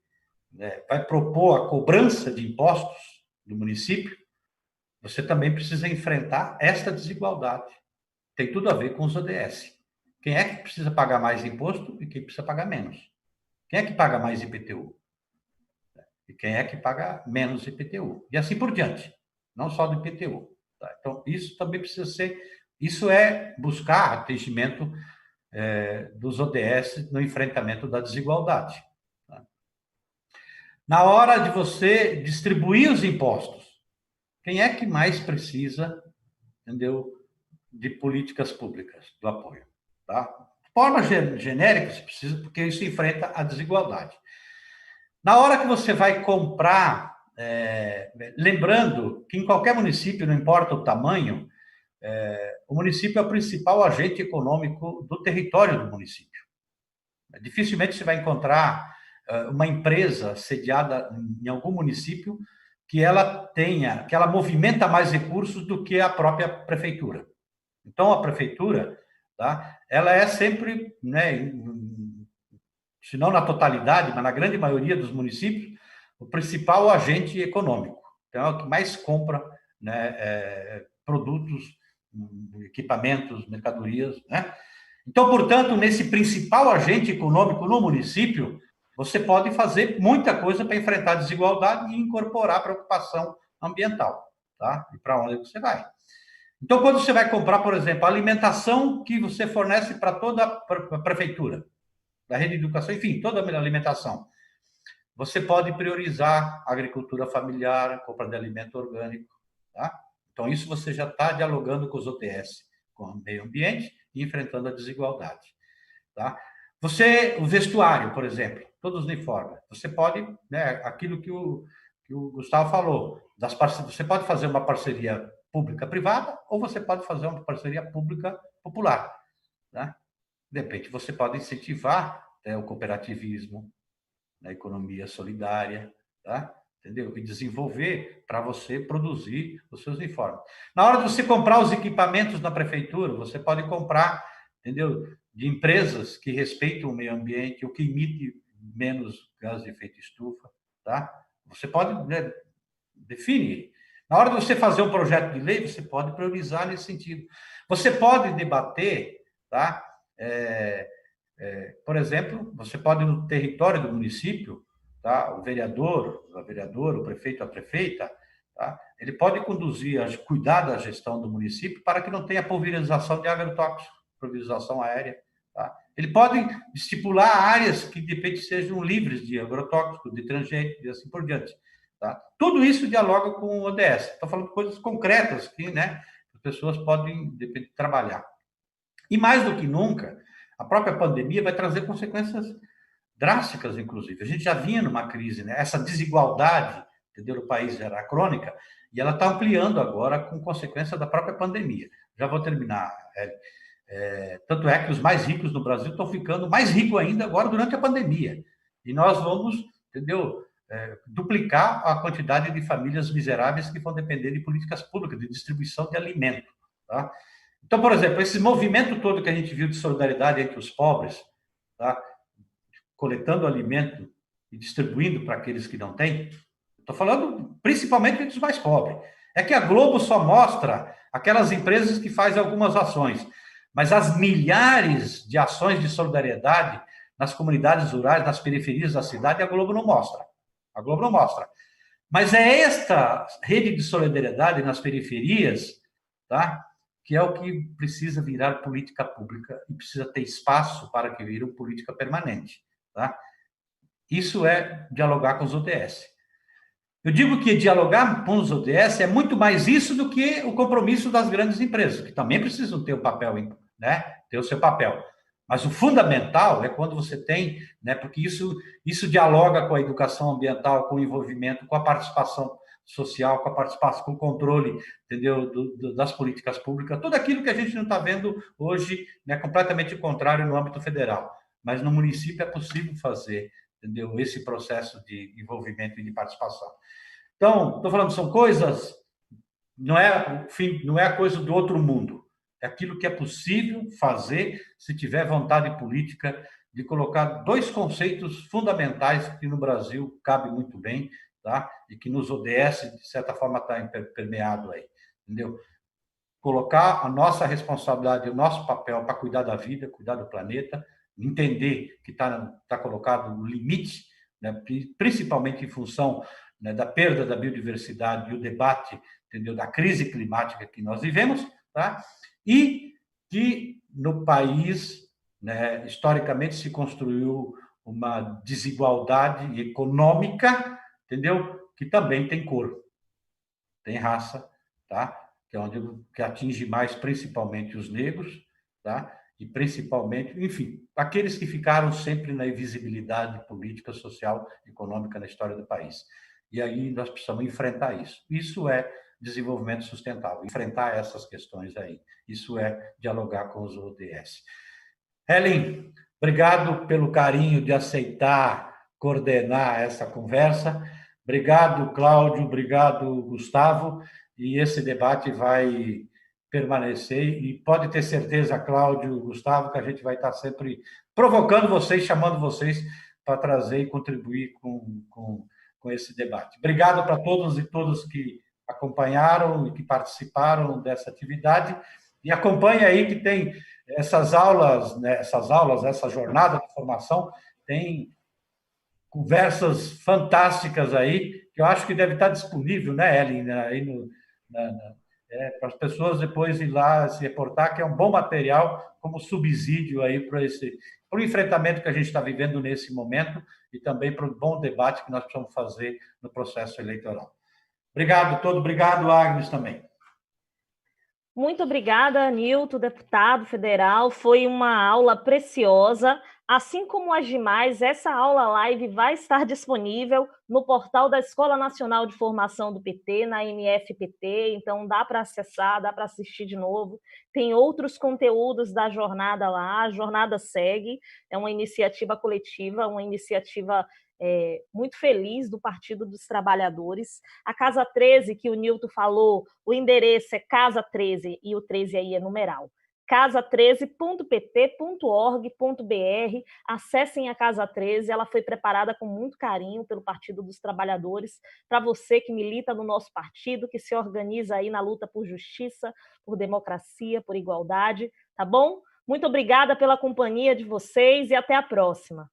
né, vai propor a cobrança de impostos do município, você também precisa enfrentar esta desigualdade. Tem tudo a ver com os ODS, Quem é que precisa pagar mais imposto e quem precisa pagar menos? Quem é que paga mais IPTU? E quem é que paga menos IPTU? E assim por diante, não só do IPTU. Tá? Então, isso também precisa ser... Isso é buscar atingimento dos ODS no enfrentamento da desigualdade. Tá? Na hora de você distribuir os impostos, quem é que mais precisa, entendeu, de políticas públicas, do apoio? Tá? De forma genérica, você precisa, porque isso enfrenta a desigualdade. Na hora que você vai comprar, lembrando que em qualquer município, não importa o tamanho, o município é o principal agente econômico do território do município. Dificilmente você vai encontrar uma empresa sediada em algum município que ela movimenta mais recursos do que a própria prefeitura. Então, a prefeitura, tá, ela é sempre, né, se não na totalidade, mas na grande maioria dos municípios, o principal agente econômico. Então, é o que mais compra, né, produtos, equipamentos, mercadorias, né? Então, portanto, nesse principal agente econômico no município, você pode fazer muita coisa para enfrentar a desigualdade e incorporar a preocupação ambiental, tá? E para onde você vai. Então, quando você vai comprar, por exemplo, a alimentação que você fornece para toda a prefeitura, da rede de educação, enfim, toda a alimentação, você pode priorizar a agricultura familiar, a compra de alimento orgânico, tá? Então, isso você já está dialogando com os ODS, com o meio ambiente e enfrentando a desigualdade, tá? O vestuário, por exemplo, todos os uniformes, você pode, né, aquilo que o Gustavo falou, você pode fazer uma parceria pública-privada ou você pode fazer uma parceria pública-popular, né? De repente, você pode incentivar, né, o cooperativismo, a economia solidária, tá? Entendeu? E desenvolver para você produzir os seus uniformes. Na hora de você comprar os equipamentos na prefeitura, você pode comprar, entendeu, de empresas que respeitam o meio ambiente ou que emitem menos gás de efeito estufa, tá? Você pode, né, definir. Na hora de você fazer um projeto de lei, você pode priorizar nesse sentido. Você pode debater, tá? Por exemplo, você pode, no território do município, tá? O vereador, a vereadora, o prefeito, a prefeita, tá? Ele pode conduzir, cuidar da gestão do município para que não tenha pulverização de agrotóxicos, pulverização aérea. Tá? Ele pode estipular áreas que, de repente, sejam livres de agrotóxicos, de transgênicos e assim por diante. Tá? Tudo isso dialoga com o ODS. Estou falando de coisas concretas que, né, as pessoas podem, de repente, trabalhar. E mais do que nunca, a própria pandemia vai trazer consequências drásticas, inclusive. A gente já vinha numa crise, né? Essa desigualdade, entendeu, no país era crônica, e ela está ampliando agora com consequência da própria pandemia. Já vou terminar. Tanto é que os mais ricos no Brasil estão ficando mais ricos ainda agora durante a pandemia. E nós vamos, entendeu, duplicar a quantidade de famílias miseráveis que vão depender de políticas públicas, de distribuição de alimento, tá? Então, por exemplo, esse movimento todo que a gente viu de solidariedade entre os pobres, tá? Coletando alimento e distribuindo para aqueles que não têm, estou falando principalmente entre os mais pobres. É que a Globo só mostra aquelas empresas que fazem algumas ações, mas as milhares de ações de solidariedade nas comunidades rurais, nas periferias da cidade, a Globo não mostra. A Globo não mostra. Mas é esta rede de solidariedade nas periferias, tá, que é o que precisa virar política pública e precisa ter espaço para que vire política permanente. Tá? Isso é dialogar com os ODS. Eu digo que dialogar com os ODS é muito mais isso do que o compromisso das grandes empresas, que também precisam ter o papel, né, ter o seu papel. Mas o fundamental é quando você tem, né, porque isso dialoga com a educação ambiental, com o envolvimento, com a participação social, com a participação, com o controle, entendeu, das políticas públicas, tudo aquilo que a gente não está vendo hoje, né, completamente contrário no âmbito federal. Mas no município é possível fazer, entendeu, esse processo de envolvimento e de participação. Então, estou falando, são coisas, não é a coisa do outro mundo. É aquilo que é possível fazer se tiver vontade política de colocar dois conceitos fundamentais que no Brasil cabe muito bem, tá? E que nos ODS, de certa forma, está permeado aí, entendeu? colocar a nossa responsabilidade, o nosso papel para cuidar da vida, cuidar do planeta, entender que está colocado o limite, né, principalmente em função, né, da perda da biodiversidade e o debate, entendeu, da crise climática que nós vivemos, tá? E que no país, né, historicamente se construiu uma desigualdade econômica, entendeu? Que também tem cor, tem raça, tá? Que é onde que atinge mais principalmente os negros, tá? E principalmente, enfim, aqueles que ficaram sempre na invisibilidade política, social, econômica na história do país. E aí nós precisamos enfrentar isso. Isso é desenvolvimento sustentável, enfrentar essas questões aí. Isso é dialogar com os ODS. Helen, obrigado pelo carinho de aceitar coordenar essa conversa. Obrigado, Cláudio, obrigado, Gustavo. E esse debate vai permanecer. E pode ter certeza, Cláudio, Gustavo, que a gente vai estar sempre provocando vocês, chamando vocês para trazer e contribuir com esse debate. Obrigado para todos e todas que acompanharam e que participaram dessa atividade. E acompanhe aí que tem essas aulas, né, essa jornada de formação, tem conversas fantásticas aí, que eu acho que deve estar disponível, né, Ellen, aí para as pessoas depois ir lá se reportar, que é um bom material como subsídio aí para o enfrentamento que a gente está vivendo nesse momento e também para o bom debate que nós precisamos fazer no processo eleitoral. Obrigado, Agnes, também. Muito obrigada, Nilton, deputado federal. Foi uma aula preciosa. Assim como as demais, essa aula live vai estar disponível no portal da Escola Nacional de Formação do PT, na MFPT, então dá para acessar, dá para assistir de novo. Tem outros conteúdos da jornada lá, a jornada segue, é uma iniciativa coletiva, uma iniciativa muito feliz do Partido dos Trabalhadores. A Casa 13, que o Nilton falou, o endereço é Casa 13, e o 13 aí é numeral. casa13.pt.org.br. Acessem a Casa 13, ela foi preparada com muito carinho pelo Partido dos Trabalhadores, para você que milita no nosso partido, que se organiza aí na luta por justiça, por democracia, por igualdade, tá bom? Muito obrigada pela companhia de vocês e até a próxima.